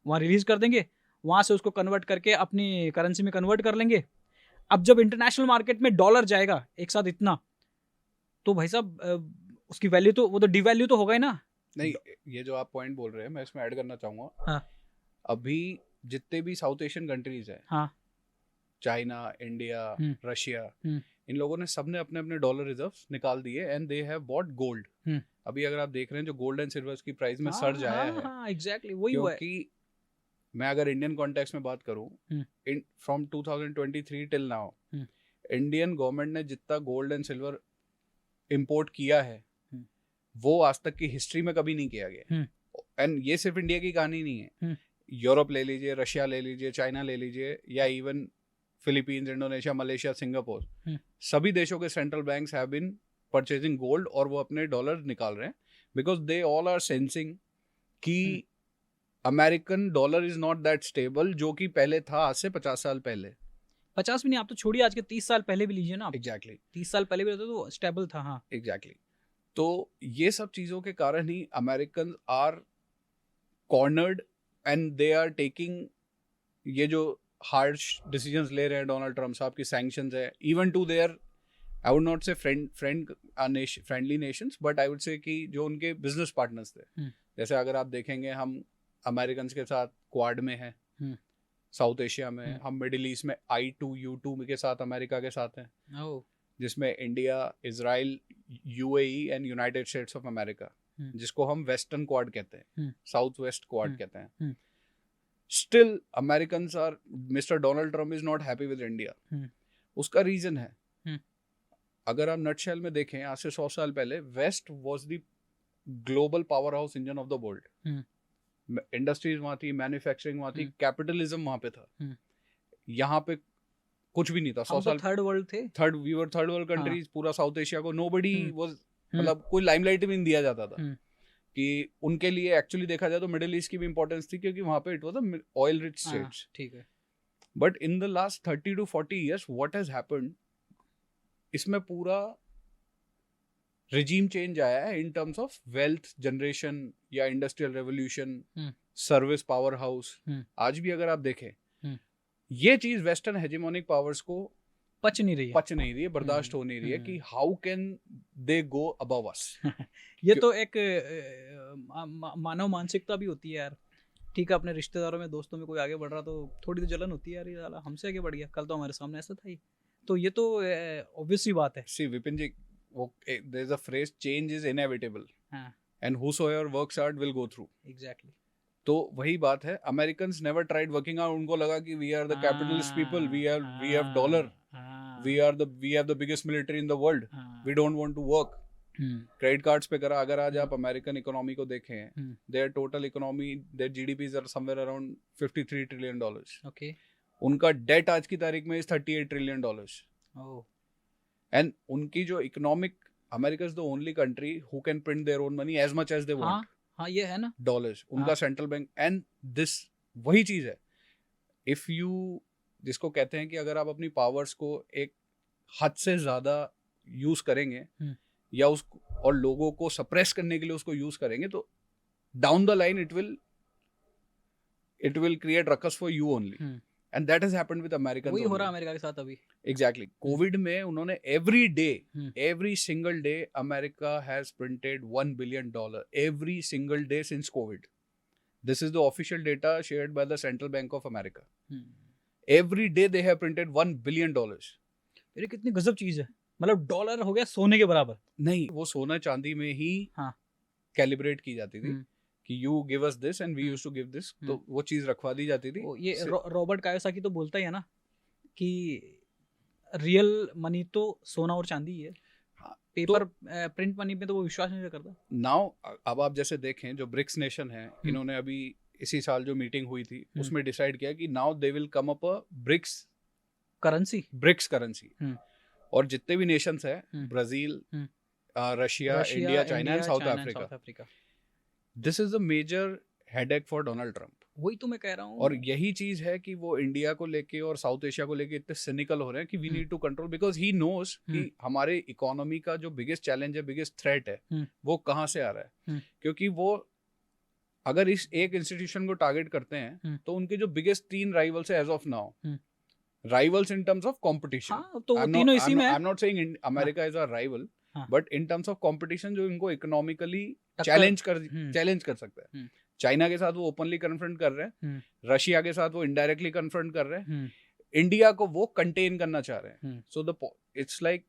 वहां रिलीज कर देंगे, वहां से उसको कन्वर्ट करके अपनी करेंसी में कन्वर्ट कर लेंगे। अब जब इंटरनेशनल मार्केट में डॉलर जाएगा एक साथ इतना, तो भाई साहब उसकी वैल्यू तो, वो तो डिवैल्यू तो होगा ही ना। नहीं, ये जो आप पॉइंट बोल रहे हैं मैं इसमें ऐड करना चाहूंगा। हाँ। अभी जितने भी साउथ एशियन कंट्रीज है, हाँ। चाइना, इंडिया, रशिया, इन लोगों ने सबने अपने अपने डॉलर रिजर्व्स निकाल दिए and they have bought gold. अभी अगर आप देख रहे हैं जो गोल्ड एंड सिल्वर की प्राइस में सर्ज आया है, एग्जैक्टली वही हुआ है। क्योंकि मैं अगर इंडियन कॉन्टेक्स्ट में बात करूं, from 2023 till now Indian government ने जितना गोल्ड एंड सिल्वर इंपोर्ट किया है वो आज तक की हिस्ट्री में कभी नहीं किया गया। एंड ये सिर्फ इंडिया की कहानी नहीं है, यूरोप ले लीजिए, रशिया ले लीजिए, चाइना ले लीजिए, या even Philippines, Indonesia, Malaysia, Singapore, सभी देशों के central banks have been purchasing gold और वो अपने डॉलर निकाल रहे हैं because they all are sensing कि American dollar is not that stable जो कि पहले था आज से 50 साल पहले। 50 भी नहीं, आप तो छोड़िए, आज के 30 साल पहले भी लीजिए ना। एग्जैक्टली 30 साल पहले भी रहता तो स्टेबल था। हाँ, एग्जैक्टली। तो ये सब चीज़ों के कारण ही American are cornered and they are taking ये जो हार्श डिसीजंस ले रहे हैं डोनाल्ड ट्रम्प साहब की, सैंक्शंस है, even to their I would not say friendly nations, but I would say कि जो उनके बिजनेस पार्टनर्स थे, जैसे अगर आप देखेंगे हम अमेरिकन के साथ क्वाड में हैं, साउथ एशिया में हम मिडिल ईस्ट में I2U2 के साथ अमेरिका के साथ हैं, जिसमें India, Israel, UAE and United states of America, जिसको हम वेस्टर्न क्वाड कहते हैं, साउथ वेस्ट क्वाड कहते हैं। Still Americans are, mister Donald Trump is not happy with India. उसका रीजन है, अगर आप नटशेल में देखें, आज से 100 साल पहले west was the global power house engine of the world. Industries वहां थी, मैन्युफैक्चरिंग वहां थी, कैपिटलिज्म वहां पे था। यहाँ पे कुछ भी नहीं था। 100 साल थर्ड वर्ल्ड थे, we were third world countries. पूरा साउथ एशिया को नोबडी वाज, मतलब कोई लाइमलाइट भी नहीं दिया जाता था कि उनके लिए एक्चुअली देखा जाए तो मिडिल ईस्ट की भी इंपॉर्टेंस थी क्योंकि वहां पे it was a oil rich states. ठीक है। But in the last 30 to 40 years what has happened, इसमें पूरा रिजीम चेंज आया है in terms of wealth generation या industrial revolution, service power house. आज भी अगर आप देखें ये चीज वेस्टर्न हेजेमोनिक पावर्स को पच नहीं रही है, बर्दाश्त हो नहीं रही है कि how can they go above अस। ये तो एक मानव मानसिकता भी होती है यार। ठीक है, अपने रिश्तेदारों में, दोस्तों में कोई आगे बढ़ रहा तो थोड़ी तो जलन होती है यार, ये साला हमसे आगे बढ़ गया, कल तो हमारे सामने ऐसा था ही। तो ये तो ऑब्वियस सी बात है। सी विपिन जी, वो there is a phrase, change is inevitable and whosoever works hard will go through. Exactly. तो वही बात है, Americans never tried working out. उनको लगा कि we are the capitalist people, we have dollar, we have the biggest military in the world, we don't want to work. Credit cards पे करा। अगर आज आप अमेरिकन इकोनॉमी को देखें, their total economy, their GDPs are somewhere around $53 trillion। Okay. उनका date आज की तारीख में इज $38 trillion। एंड उनकी जो economic, America is the only country who can print their own money as much as they want. हाँ ये है ना डॉलर्स उनका सेंट्रल बैंक, एंड दिस वही चीज है, इफ यू जिसको कहते हैं कि अगर आप अपनी पावर्स को एक हद से ज्यादा यूज करेंगे या उस और लोगों को सप्रेस करने के लिए उसको यूज करेंगे, तो down the line it will create ruckus for you only, and that has happened with American. वही हो रहा है अमेरिका के साथ अभी। एग्जैक्टली, कोविड में उन्होंने every single day America has printed $1 billion every single day since Covid. This is the official data shared by the central bank of America. Every day they have printed $1 billion। ये कितनी गजब चीज है, मतलब dollar हो गया सोने के बराबर। नहीं, वो सोना चांदी में ही कैलिब्रेट की जाती थी कि you give us this and we used to give this, तो वो चीज रखवा दी जाती थी। ये रॉबर्ट कायोसाकी तो बोलता ही है ना कि रियल मनी तो सोना और चांदी ही है, पेपर प्रिंट मनी पे तो वो विश्वास नहीं करता। नाउ अब आप जैसे देखें जो ब्रिक्स नेशन है, इन्होंने अभी इसी साल जो मीटिंग हुई थी उसमें डिसाइड किया कि now they will come up a BRICS currency, और जितने भी नेशंस है, Brazil, Russia, India, China and South Africa, this is a major headache for Donald Trump. वही तो मैं कह रहा हूँ, और यही चीज है कि वो इंडिया को लेके और साउथ एशिया को लेके इतने सिनिकल हो रहे हैं कि we need to control, because he knows कि हमारे इकोनॉमी का जो बिगेस्ट चैलेंज है, बिगेस्ट थ्रेट है, वो कहाँ से आ रहा है। क्योंकि वो अगर इस एक इंस्टीट्यूशन को टारगेट करते हैं तो उनके जो बिगेस्ट 3 राइवल्स है as of now, rivals in terms of competition, तो तीनों इसी में है। I am not saying America is a rival, but in terms of competition जो इनको इकोनॉमिकली चैलेंज कर सकता है। चाइना के साथ वो ओपनली कन्फ्रंट कर रहे हैं, रशिया के साथ वो इनडायरेक्टली कन्फ्रंट कर रहे हैं, इंडिया को वो कंटेन करना चाह रहे हैं। So the it's like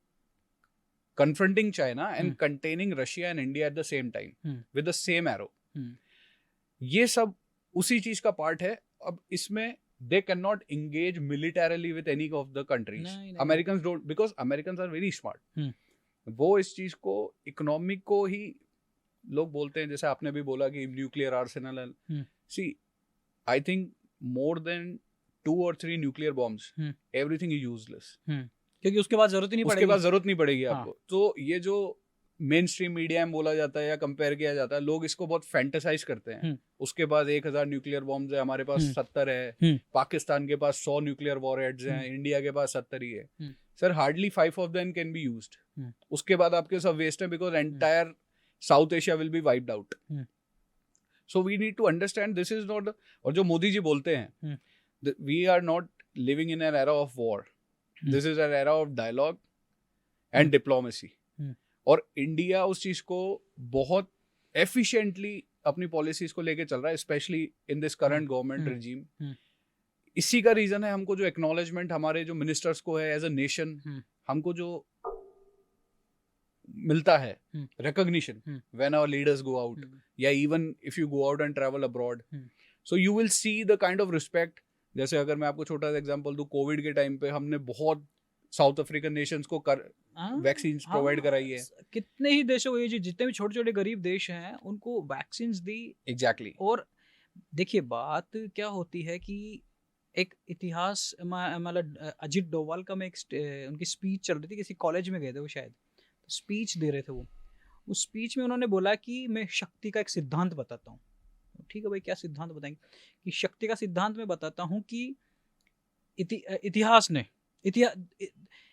confronting China and containing Russia and India at the same time with the same arrow. ये सब उसी चीज का पार्ट है। अब इसमें they cannot engage militarily with any of the countries. Americans don't, because Americans are very smart. वो इस चीज को इकोनॉमिक को ही लोग बोलते हैं, जैसे आपने भी बोला कि न्यूक्लियर आर्सेनल है। See I think more than 2 or 3 nuclear bombs, everything is useless, क्योंकि उसके बाद जरूरत ही नहीं पड़ेगी आपको। तो ये जो मेन स्ट्रीम मीडिया में बोला जाता है या कंपेयर किया जाता है, लोग इसको बहुत फैंटेसाइज करते हैं। उसके पास 1000 न्यूक्लियर बॉम्ब्स है, हमारे पास 70 है, पाकिस्तान के पास 100 न्यूक्लियर वॉरहेड्स हैं, इंडिया के पास 70 ही है। Sir hardly 5 of them can be used. उसके बाद आपके सब वेस्ट है, because entire South Asia will be wiped out. So we need to understand this is not, और जो मोदी जी बोलते हैं, we are not living in an era of war, this is an era of dialogue and diplomacy. और India उस चीज को बहुत efficiently अपनी पॉलिसीज को लेके चल रहा है, specially in this current government regime. इसी का रीजन है हमको जो एक्नॉलेजमेंट हमारे जो मिनिस्टर्स को है एज अ नेशन, हमको जो मिलता है recognition when our leaders go out, या even if you go out and travel abroad, so you will see the kind of respect. जैसे अगर मैं आपको छोटा सा एग्जांपल दूं, कोविड के टाइम पे हमने बहुत साउथ अफ्रीकन नेशंस को वैक्सीन प्रोवाइड कराई है। कितने ही देशों को, ये जितने भी छोटे छोटे गरीब देश हैं उनको वैक्सीन दी। एग्जैक्टली। और देखिए बात क्या होती है कि एक इतिहास, मतलब अजीत डोवाल का मैं उनकी स्पीच चल रही थी, किसी कॉलेज में गए थे वो शायद, तो स्पीच दे रहे थे वो। उस स्पीच में उन्होंने बोला कि मैं शक्ति का एक सिद्धांत बताता हूँ। ठीक है भाई, क्या सिद्धांत बताएंगे? कि शक्ति का सिद्धांत मैं बताता हूँ कि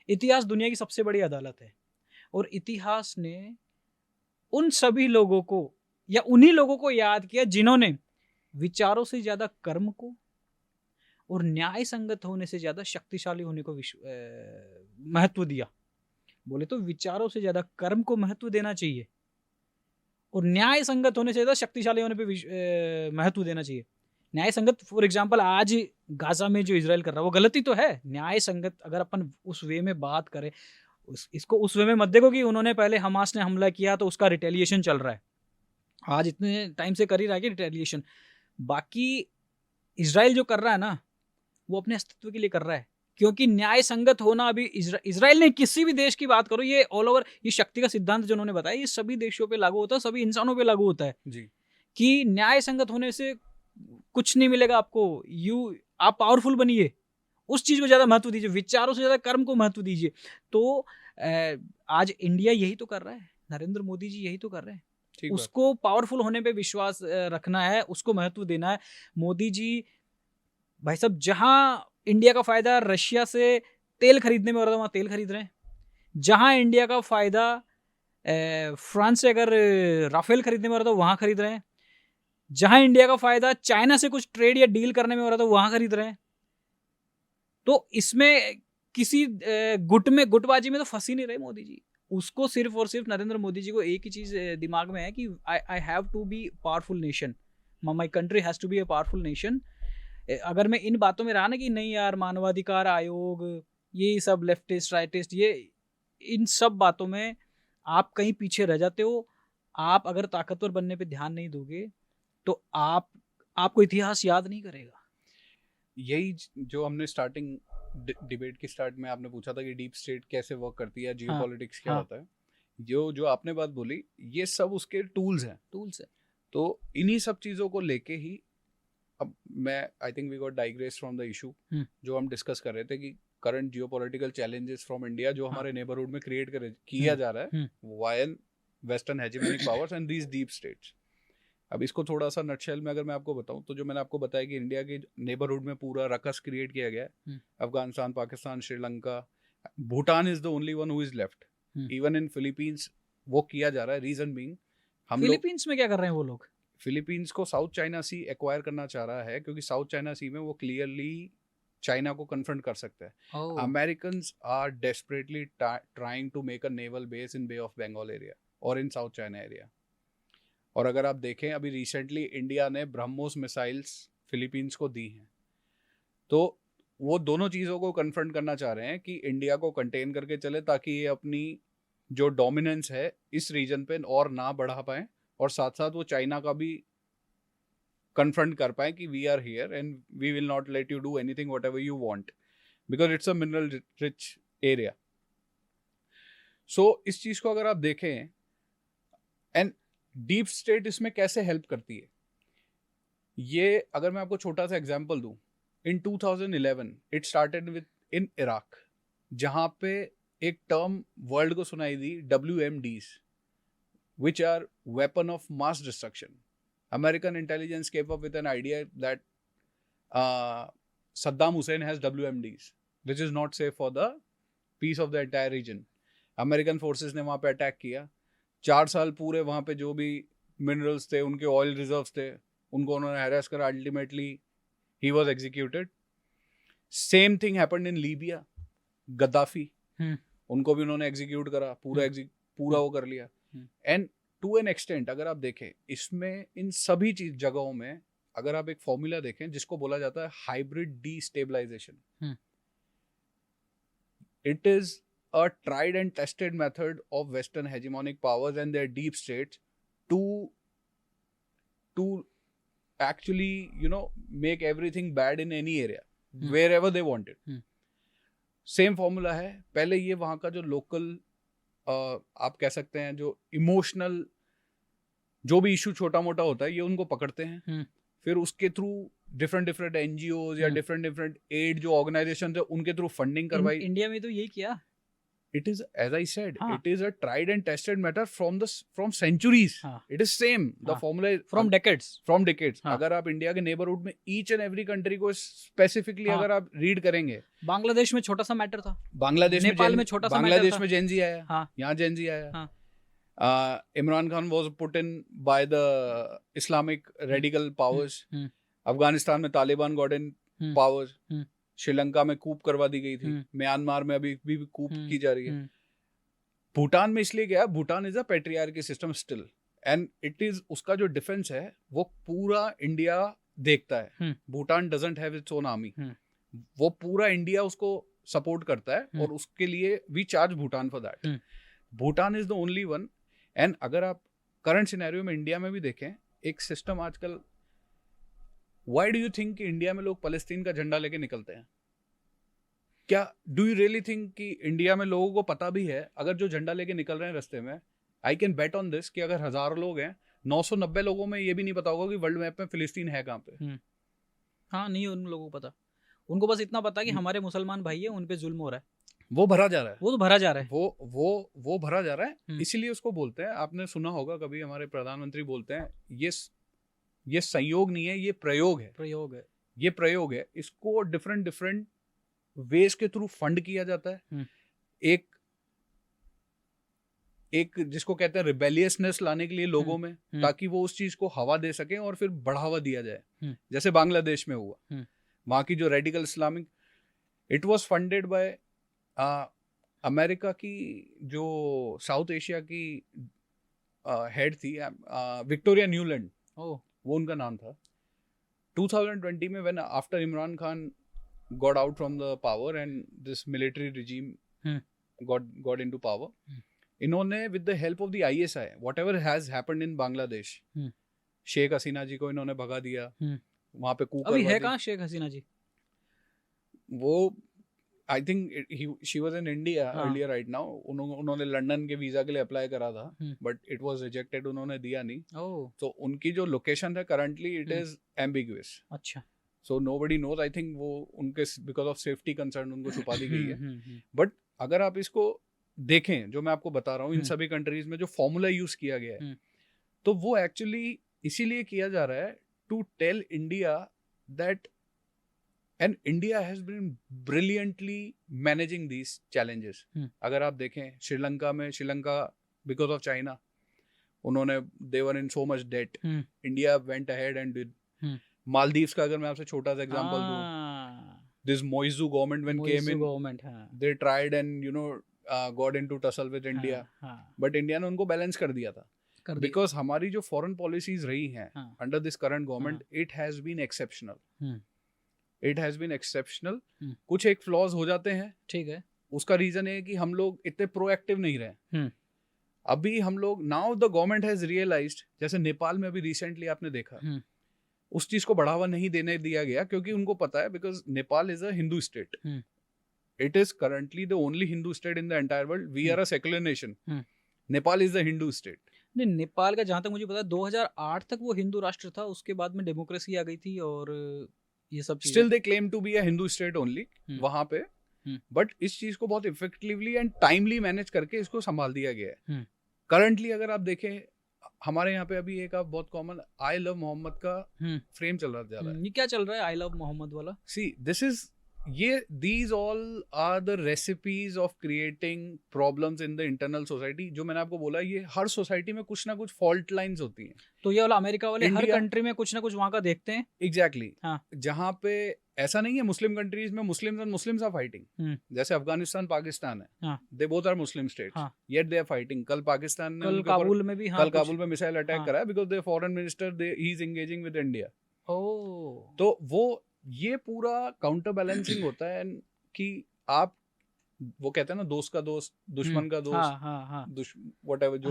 इतिहास दुनिया की सबसे बड़ी अदालत है, और इतिहास ने उन सभी लोगों को या उन्हीं लोगों को याद किया जिन्होंने विचारों से ज्यादा कर्म को और न्याय संगत होने से ज्यादा शक्तिशाली होने को महत्व दिया। बोले तो विचारों से ज्यादा कर्म को महत्व देना चाहिए और न्याय संगत होने से ज्यादा शक्तिशाली होने पे महत्व देना चाहिए। न्याय संगत, फॉर एग्जाम्पल आज गाजा में जो इजराइल कर रहा है वो गलती तो है। न्याय संगत अगर अपन उस वे में बात करें, इसको उस वे में मत देखो कि उन्होंने पहले हमास ने हमला किया तो उसका रिटेलिएशन चल रहा है। आज इतने टाइम से कर ही रहा है कि रिटेलिएशन। बाकी इजराइल जो कर रहा है ना, वो अपने अस्तित्व के लिए कर रहा है, क्योंकि न्याय संगत होना अभी इजराइल ने, किसी भी देश की बात करो, ये ऑल ओवर, ये शक्ति का सिद्धांत जो उन्होंने बताया ये सभी देशों पे लागू होता है, सभी इंसानों पे लागू होता है जी। कि न्याय संगत होने से कुछ नहीं मिलेगा आपको, आप पावरफुल बनिए, उस चीज को ज्यादा महत्व दीजिए, विचारों से ज्यादा कर्म को महत्व दीजिए। तो आज इंडिया यही तो कर रहा है, नरेंद्र मोदी जी यही तो कर रहे हैं। ठीक बात। उसको पावरफुल होने पे विश्वास रखना है, उसको महत्व देना है। मोदी जी भाई साहब, जहां इंडिया का फायदा रशिया से तेल खरीदने में हो रहा था वहां तेल खरीद रहे हैं। जहां इंडिया का फायदा फ्रांस से अगर राफेल खरीदने में हो रहा था वहां खरीद रहे हैं। जहां इंडिया का फायदा चाइना से कुछ ट्रेड या डील करने में हो रहा था वहां खरीद रहे हैं। तो इसमें किसी गुटबाजी में तो फंस ही नहीं रहे मोदी जी। उसको सिर्फ और सिर्फ नरेंद्र मोदी जी को एक ही चीज दिमाग में है कि I have to be powerful nation, my country has to be a powerful nation. अगर मैं इन बातों में रहा ना कि नहीं यार मानवाधिकार आयोग, ये सब लेफ्टिस्ट राइटिस्ट, ये इन सब बातों में आप कहीं पीछे रह जाते हो। आप अगर ताकतवर बनने पे ध्यान नहीं दोगे तो आपको इतिहास याद नहीं करेगा। यही जो हमने स्टार्टिंग डिबेट की स्टार्ट में आपने पूछा था कि डीप स्टेट कैसे वर्क करती है, जियोपॉलिटिक्स क्या होता है, जो आपने बात बोली, ये सब उसके टूल्स हैं। तो इन्हीं सब चीज़ों को लेके ही अब मैं I think we got digress from the issue जो हम डिस्कस कर रहे थे कि current geopolitical challenges from India जो हमारे नेबरहुड में क्रिएट किया जा रहा है via western hegemonic powers and these deep states. अब इसको थोड़ा सा नटशेल में अगर मैं आपको बताऊं तो जो मैंने आपको बताया कि इंडिया के नेबरहुड में पूरा रकस क्रिएट किया गया है, Afghanistan, Pakistan, Sri Lanka, Bhutan is the only one who is left. Even in Philippines वो किया जा रहा है। रीजन बीइंग फिलीपींस में क्या कर रहे हैं वो लोग? फिलीपींस को साउथ चाइना सी एक्वायर करना चाह रहा है क्योंकि साउथ चाइना सी में वो क्लियरली चाइना को कन्फ्रंट कर सकता है। Americans are desperately trying to make a naval base in bay of Bengal area और इन साउथ चाइना एरिया। और अगर आप देखें अभी रिसेंटली इंडिया ने ब्रह्मोस मिसाइल्स फिलीपींस को दी हैं, तो वो दोनों चीज़ों को कन्फ्रंट करना चाह रहे हैं कि इंडिया को कंटेन करके चले ताकि ये अपनी जो डोमिनेंस है इस रीजन पे और ना बढ़ा पाए और साथ साथ वो चाइना का भी कन्फ्रंट कर पाए कि we are here and we will not let you do anything whatever you want because it's a mineral rich area. So इस चीज़ को अगर आप देखें एंड डीप स्टेट इसमें कैसे हेल्प करती है, ये अगर मैं आपको छोटा सा एग्जांपल दूं, इन 2011 it started with in Iraq, जहां पे एक टर्म वर्ल्ड को सुनाई दी WMDs which are weapon of mass destruction. American intelligence came up with an idea that Saddam Hussein has WMDs which is not safe for the peace of the entire region. American forces ने वहाँ पे attack किया, 4 साल पूरे वहाँ पे जो भी मिनरल्स थे, उनके ऑयल रिजर्व्स थे, उनको उन्होंने हैरेस करा, ultimately he was executed. Same thing happened in Libya, Gaddafi, उनको भी उन्होंने एग्जीक्यूट करा, पूरा वो कर लिया। एंड टू एन एक्सटेंट अगर आप देखें इसमें इन सभी जगहों में अगर आप एक फॉर्मूला देखें जिसको बोला जाता है hybrid destabilization, it is a tried and tested method of Western hegemonic powers and their deep states to actually, you know, make everything bad in any area, wherever they want it. Same formula है। पहले ये वहाँ का जो local आप कह सकते हैं जो इमोशनल जो भी इशू छोटा मोटा होता है ये उनको पकड़ते हैं, फिर उसके थ्रू डिफरेंट NGOs या डिफरेंट एड जो ऑर्गेनाइजेशन है उनके थ्रू फंडिंग करवाई। इंडिया में तो यही किया। It is, as I said, it is a tried and tested method from centuries. It is same. The formula is from decades. From decades. अगर आप इंडिया के नेबरहुड में each and every country को specifically अगर आप read करेंगे, बांग्लादेश में छोटा सा मैटर था, बांग्लादेश नेपाल में छोटा सा मैटर था, बांग्लादेश में जेनजी आया, यहाँ जेनजी आया, Imran Khan was put in by the Islamic radical powers. Afghanistan में Taliban got in powers. Sri Lanka में कूप करवा दी गई थी, म्यांमार में अभी भी कूप की जा रही है। भूटान में इसलिए गया, Bhutan is a patriarchy system still and it is उसका जो डिफेंस है वो पूरा इंडिया देखता है। Bhutan doesn't have its own army, वो पूरा इंडिया उसको सपोर्ट करता है और उसके लिए we charge Bhutan for that. Bhutan is the only one. And अगर आप करंट सिनेरियो में इंडिया में भी देखें, एक सिस्टम आजकल, Why do you think कि इंडिया में लोग फलस्तीन का झंडा लेके निकलते हैं? क्या डू यू रियली थिंक कि इंडिया में लोगों को पता भी है अगर जो झंडा लेके निकल रहे हैं रास्ते में, I can bet on this कि अगर 1000 लोग हैं, 990 लोगों में ये भी नहीं पता होगा कि वर्ल्ड मैप में फिलिस्तीन है कहाँ पे। हाँ, नहीं उन लोगों को पता, उनको बस इतना पता कि हमारे मुसलमान भाई है, उन पे जुल्म हो रहा है। वो भरा जा रहा है, वो तो भरा जा रहा है। वो भरा जा रहा है। हम्म। इसीलिए उसको बोलते हैं, आपने सुना होगा कभी हमारे प्रधानमंत्री बोलते हैं, ये संयोग नहीं है, ये प्रयोग है। प्रयोग है। ये प्रयोग है, इसको डिफरेंट डिफरेंट वेज के थ्रू फंड किया जाता है। एक जिसको कहते हैं रिबेलियसनेस लाने के लिए लोगों में, ताकि वो उस चीज को हवा दे सकें और फिर बढ़ावा दिया जाए। जैसे बांग्लादेश में हुआ, वहां की जो radical Islamic, it was funded by America की जो साउथ एशिया की हेड थी, विक्टोरिया न्यूलैंड, वो उनका नाम था। 2020 में when after Imran Khan got out from the power and this military regime got into power, इन्होंने with the help of the ISI, whatever has happened in Bangladesh, Sheikh Hasina ji को इन्होंने भगा दिया, वहां पे कूकर अभी है कहाँ शेख हसीना जी? वो I think she was in India earlier right now. उन्होंने लंदन के वीजा के लिए अप्लाई करा था, but it was rejected, उन्होंने दिया नहीं। तो उनकी जो लोकेशन है currently it is ambiguous. अच्छा। So nobody knows. I think वो उनके because of safety concern उनको छुपा दी गई है। But अगर आप इसको देखें, जो मैं आपको बता रहा हूँ, इन सभी कंट्रीज में जो फॉर्मूला यूज किया गया है, तो वो एक्चुअली इसीलिए किया जा रहा है to tell India that and India has been brilliantly managing these challenges. अगर आप देखें श्रीलंका बिकॉज ऑफ चाइना, उन्होंने they were in so much debt, India went ahead and did. Maldives का अगर मैं आपसे छोटा सा एग्जांपल दूं, this Muizzu government when came in, they tried and got into tussle with India, but India ने उनको बैलेंस कर दिया था, बिकॉज हमारी जो फॉरेन पॉलिसीज रही हैं under this current government, it has been exceptional. It has been exceptional. कुछ एक फ्लॉज हो जाते हैं, ठीक है, उसका रीजन है कि हम लोग इतने प्रोएक्टिव नहीं रहे। अभी हम लोग, now the government has realized, जैसे नेपाल में अभी रिसेंटली आपने देखा, उस चीज को बढ़ावा नहीं देने दिया गया क्योंकि उनको पता है, because Nepal is a Hindu state, it is currently the only Hindu state in the entire world, we are a secular nation, Nepal is the Hindu state. नहीं, नेपाल का जहाँ तक मुझे पता है 2008 तक वो हिंदू राष्ट्र था, उसके बाद में डेमोक्रेसी आ गई थी और ये सब चीजें। Still they claim to be a Hindu state only वहां पे, बट इस चीज को बहुत इफेक्टिवली एंड टाइमली मैनेज करके इसको संभाल दिया गया है। करंटली अगर आप देखें, हमारे यहाँ पे अभी एक बहुत कॉमन आई लव मोहम्मद का फ्रेम चल रहा है। ये क्या चल रहा है आई लव मोहम्मद वाला? See this is these all are the recipes of creating problems in the internal society। जो मैंने आपको बोला, ये हर सोसाइटी में कुछ ना कुछ फॉल्ट लाइंस होती हैं। तो ये वाला अमेरिका वाले हर कंट्री में कुछ ना कुछ वहाँ का देखते हैं। एग्जैक्टली। जहाँ पे ऐसा नहीं है, मुस्लिम कंट्रीज में Muslims and Muslims are fighting, जैसे अफगानिस्तान पाकिस्तान है, they both are Muslim states, yet they are fighting. कल पाकिस्तान ने कल काबुल में भी काबुल में मिसाइल अटैक करा because their foreign minister he is engaging with India. तो वो ये पूरा काउंटर बैलेंसिंग होता है कि आप, वो कहते हैं ना, दोस्त का दोस्त दुश्मन का दोस्त, व्हाटएवर, जो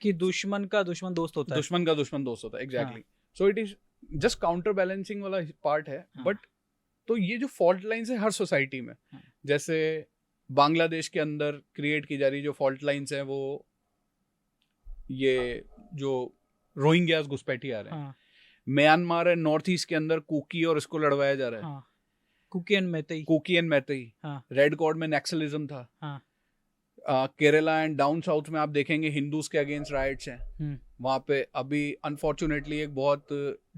कि दुश्मन का दुश्मन दोस्त होता है, दुश्मन का दुश्मन दोस्त होता है। Exactly. So it is just counter balancing वाला पार्ट है। बट तो ये जो फॉल्ट लाइंस है हर सोसाइटी में, जैसे बांग्लादेश के अंदर क्रिएट की जा रही जो फॉल्ट लाइंस है, वो ये जो रोहिंग्यास घुसपैठी आ रहे हैं, म्यांमार एंड नॉर्थ ईस्ट के अंदर कुकी और इसको लड़वाया जा रहा है, Kuki and Meitei. Red cord में नक्सलिज्म था। केरला एंड डाउन साउथ में आप देखेंगे हिंदूज के अगेंस्ट राइट्स हैं। वहां पे अभी अनफॉर्चुनेटली एक बहुत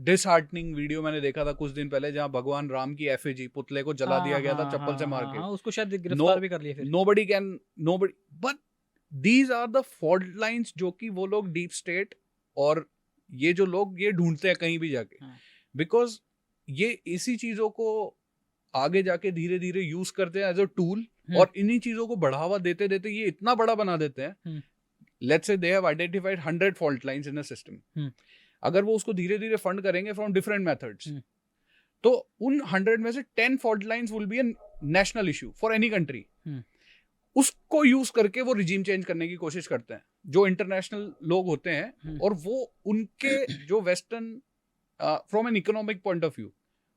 डिसहार्टनिंग वीडियो मैंने देखा था कुछ दिन पहले, जहां भगवान राम की एफिजी पुतले को जला दिया गया था चप्पल से मार के। उसको शायद गिरफ्तार भी कर लिया फिर। Nobody but these are the fault lines जो कि वो लोग डीप स्टेट और ये जो लोग ये ढूंढते हैं कहीं भी जाके, बिकॉज ये इसी चीजों को आगे जाके धीरे धीरे यूज करते हैं एज अ टूल, और इन्हीं चीजों को बढ़ावा देते देते ये इतना बड़ा बना देते हैं। Let's say they have identified 100 fault lines in a system, अगर वो उसको धीरे धीरे फंड करेंगे फ्रॉम डिफरेंट मेथड्स, तो उन 100 में से 10 fault lines will be a national issue for any country. उसको यूज करके वो रिजीम चेंज करने की कोशिश करते हैं जो इंटरनेशनल लोग होते हैं, और वो उनके जो western from an economic point of view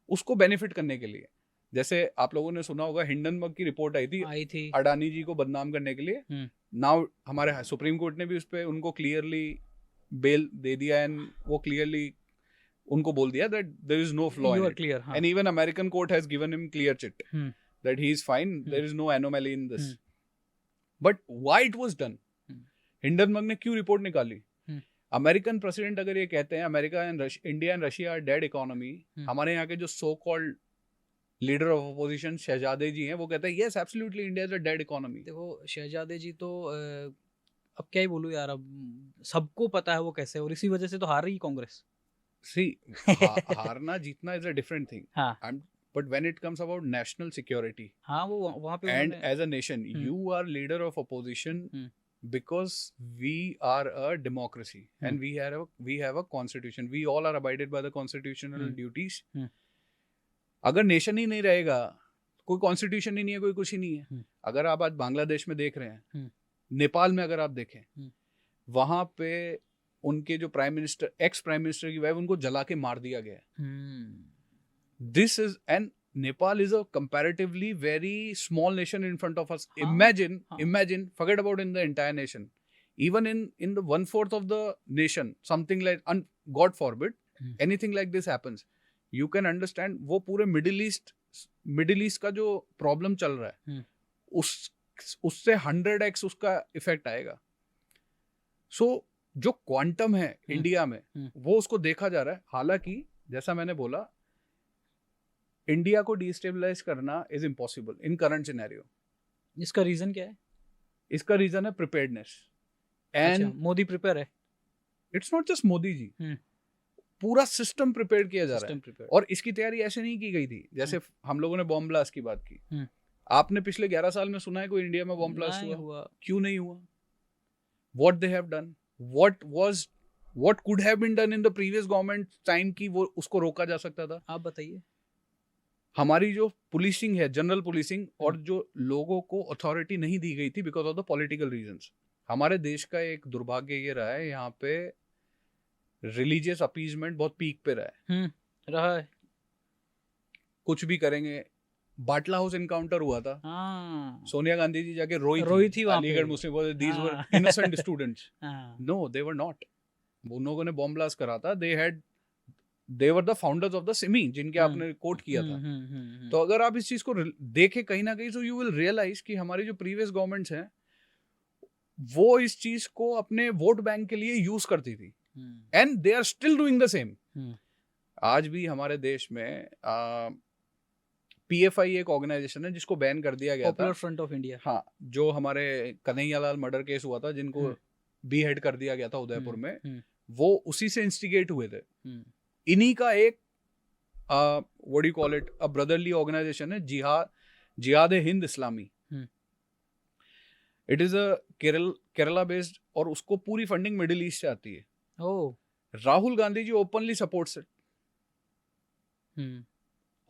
उसको बेनिफिट करने के लिए, जैसे आप लोगों ने सुना होगा हिंडनबर्ग की रिपोर्ट आई थी अडानी जी को बदनाम करने के लिए। नाउ हमारे सुप्रीम कोर्ट ने भी उस पे उनको क्लियरली बेल दे दिया, एंड वो क्लियरली उनको बोल दिया that there is no flaw in it, and even American court has given him clear chit that he is fine, there is no anomaly in this. But why it was done? Hindenburg ने क्यों report निकाली? American president अगर ये कहते हैं America and India and Russia are dead economy, हमारे यहाँ के जो so called leader of opposition शहजादे जी हैं वो कहते हैं yes absolutely India is a dead economy. देखो शहजादे जी तो अब क्या ही बोलूं यार, अब सबको पता है वो कैसे, और इसी वजह से तो हार रही कांग्रेस. सी हारना जीतना इज अ डिफरेंट थिंग. हाँ. But when it comes about national security, हाँ वो वहाँ पे and as a nation you are leader of opposition because we are a democracy and we have a constitution, we all are abided by the constitutional duties. अगर nation ही नहीं रहेगा, कोई constitution ही नहीं है, कोई कुछ ही नहीं है. अगर आप आज बांग्लादेश में देख रहे हैं, नेपाल में अगर आप देखें, वहां पे उनके जो prime minister, ex prime minister की वाइफ, उनको जला के मार दिया गया. This is and Nepal is a comparatively very small nation in front of us. Imagine, forget about in the entire nation. Even in the 1/4 of the nation, something like, God forbid, anything like this happens. You can understand वो पूरे Middle East का जो problem चल रहा है, उससे 100x उसका effect आएगा. So जो क्वांटम है इंडिया में, वो उसको देखा जा रहा है. हालांकि जैसा मैंने बोला, इंडिया को डिस्टेबलाइज करना is impossible in current scenario. इसका रीजन क्या है? इसका रीजन है प्रिपेयर्डनेस. एंड मोदी प्रिपेयर है. It's not just Modi ji, पूरा सिस्टम प्रिपेयर किया जा रहा है. और इसकी तैयारी ऐसे नहीं की गई थी जैसे हम लोगों ने बॉम्ब ब्लास्ट की बात की. आपने पिछले 11 साल में सुना है कोई इंडिया में बॉम्ब ब्लास्ट हुआ? क्यों नहीं हुआ? What they have done, what could have been done in the previous government time की वो उसको रोका जा सकता था. आप बताइए. हमारी जो पुलिसिंग है, जनरल पुलिसिंग, और जो लोगों को अथॉरिटी नहीं दी गई थी because of the political reasons. हमारे देश का एक दुर्भाग्य ये रहा है, यहाँ पे रिलीजियस अपीजमेंट बहुत पीक पे रहा है. कुछ भी करेंगे. बाटला हाउस एनकाउंटर हुआ था. सोनिया गांधी जी जाके रोई थी Aligarh Muslim, these were innocent students. No, they were not. उन लोगों ने बॉम्ब ब्लास्ट करा था. They were the founders of the Simi, जिनके आपने कोट किया था. तो अगर आप इस चीज को देखें कहीं ना कहीं, so you will realize कि हमारी जो प्रीवियस गवर्नमेंट्स हैं वो इस चीज को अपने वोट बैंक के लिए यूज करती थी. And they are still doing the same. आज भी हमारे देश में PFI एक ऑर्गेनाइजेशन है जिसको बैन कर दिया गया था. Popular front of India. हाँ, जो हमारे कन्हैयालाल मर्डर केस हुआ था, जिनको बीहेड कर दिया गया था उदयपुर में, वो उसी से इंस्टिगेट हुए थे. इन्हीं का एक what do you call it, a brotherly organisation है, Jihad Hind Islami. It is a Kerala based, और उसको पूरी फंडिंग मिडिल ईस्ट से आती है. Rahul Gandhi ji openly supports it.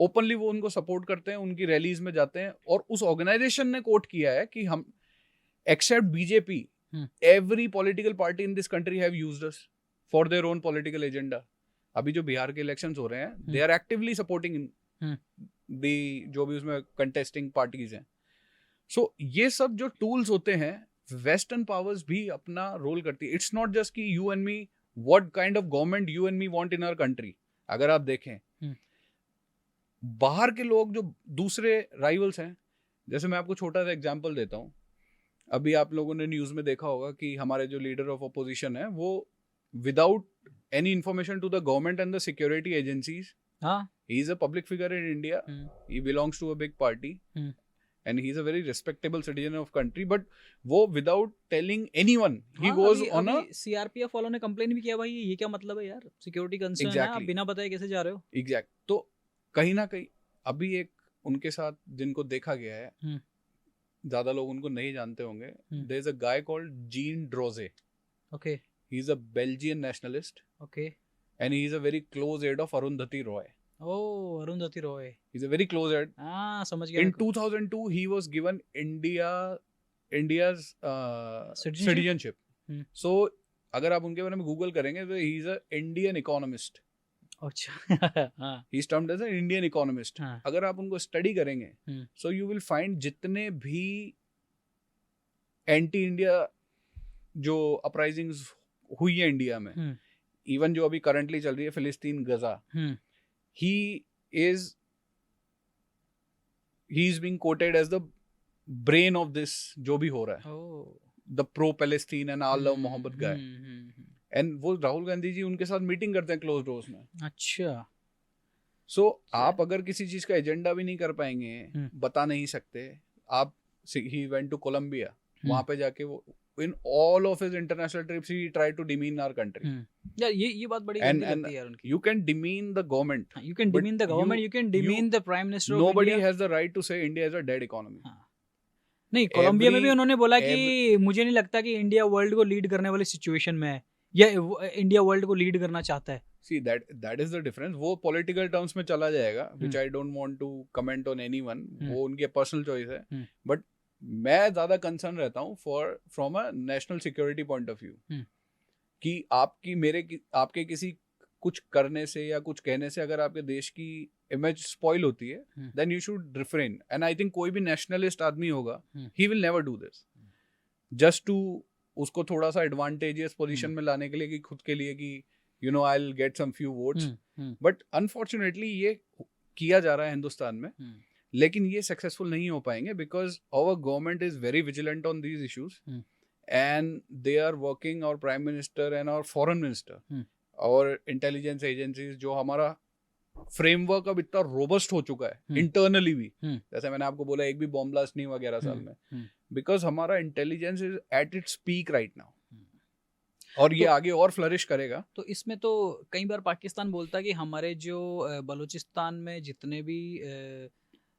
Openly वो उनको सपोर्ट करते हैं, उनकी रैलीज में जाते हैं. और उस ऑर्गेनाइजेशन ने कोट किया है कि हम except BJP, every political party in this country have used us for their own political agenda. अभी जो बिहार के इलेक्शंस हो रहे हैं, they are actively supporting the जो भी उसमें कंटेस्टिंग पार्टीज हैं. सो ये सब जो टूल्स होते हैं, वेस्टर्न पावर्स भी अपना रोल करती है. इट्स नॉट जस्ट कि you and me, what kind of government you and me want in our country. अगर आप देखें बाहर के लोग जो दूसरे राइवल्स हैं, जैसे मैं आपको छोटा सा एग्जांपल देता हूँ. अभी आप लोगों ने न्यूज में देखा होगा कि हमारे जो लीडर ऑफ अपोजिशन है, वो without any information to the government and the security agencies, he is a public figure in India. He belongs to a big party, and he is a very respectable citizen of country. But वो without telling anyone, he goes on a CRPF वालों ने complain भी किया, भाई ये क्या मतलब है यार, सिक्योरिटी कंसर्न है, आप बिना बताए कैसे जा रहे हो. एग्जैक्ट. तो कहीं ना कहीं अभी एक उनके साथ जिनको देखा गया है, ज्यादा लोग उनको नहीं जानते होंगे. There is a guy called Jean Droze. Okay. He is a Belgian nationalist. Okay. And he is a very close aide of Arundhati Roy. Oh, Arundhati Roy. He's a very close aide. समझ गया. In 2002, he was given India's citizenship. So, अगर आप उनके बारे में Google करेंगे तो he is a Indian economist. अच्छा. He is termed as an Indian economist. अगर आप उनको स्टडी करेंगे, so you will find जितने भी एंटी इंडिया जो अपराइजिंग्स हुई है इंडिया में, इवन जो अभी करंटली चल रही है फिलिस्तीन Gaza, he is he is being quoted as the brain of this जो भी हो रहा है, the pro Palestine and all love मोहब्बत गाय। एंड वो राहुल गांधी जी उनके साथ मीटिंग करते हैं क्लोज डोर्स में। अच्छा। सो आप अगर किसी चीज का एजेंडा भी नहीं कर पाएंगे, बता नहीं सकते, आप ही वेंट टू कोलंबिया, वहां पे जाके वो in all of his international trips he tried to demean our country. यार ये बात बड़ी गंदी लगती है यार उनकी। You can demean the government, you can demean the government, you can demean the prime minister of India. Nobody has the right to say India is a dead economy. नहीं, कोलंबिया में भी उन्होंने बोला कि मुझे नहीं लगता कि इंडिया वर्ल्ड को लीड करने वाली सिचुएशन में है, या इंडिया वर्ल्ड को लीड करना चाहता है। See that is the difference. वो political terms में चला जाएगा, which I don't want to comment on anyone. वो उनकी personal choice है, but मैं ज्यादा कंसर्न रहता हूँ from a national security point of view कि आपके किसी कुछ करने से या कुछ कहने से अगर आपके देश की इमेज स्पॉइल होती है, then you should refrain. And I think कोई भी नेशनलिस्ट आदमी होगा, he will never do this just to उसको थोड़ा सा एडवांटेजियस पोजीशन में लाने के लिए, कि खुद के लिए कि you know I will get some few votes. But unfortunately ये किया जा रहा है हिंदुस्तान में, लेकिन ये सक्सेसफुल नहीं हो पाएंगे because our government is very vigilant on these issues and they are working, our prime minister and our foreign minister, और इंटेलिजेंस एजेंसीज, जो हमारा फ्रेमवर्क अब इतना रोबस्ट हो चुका है इंटरनली भी, जैसे मैंने आपको बोला एक भी बॉम्ब ब्लास्ट नहीं हुआ 11 साल में, बिकॉज हमारा intelligence is at its peak right now, और ये आगे और फ्लरिश करेगा। तो इसमें तो कई बार पाकिस्तान बोलता है कि हमारे जो बलूचिस्तान में जितने भी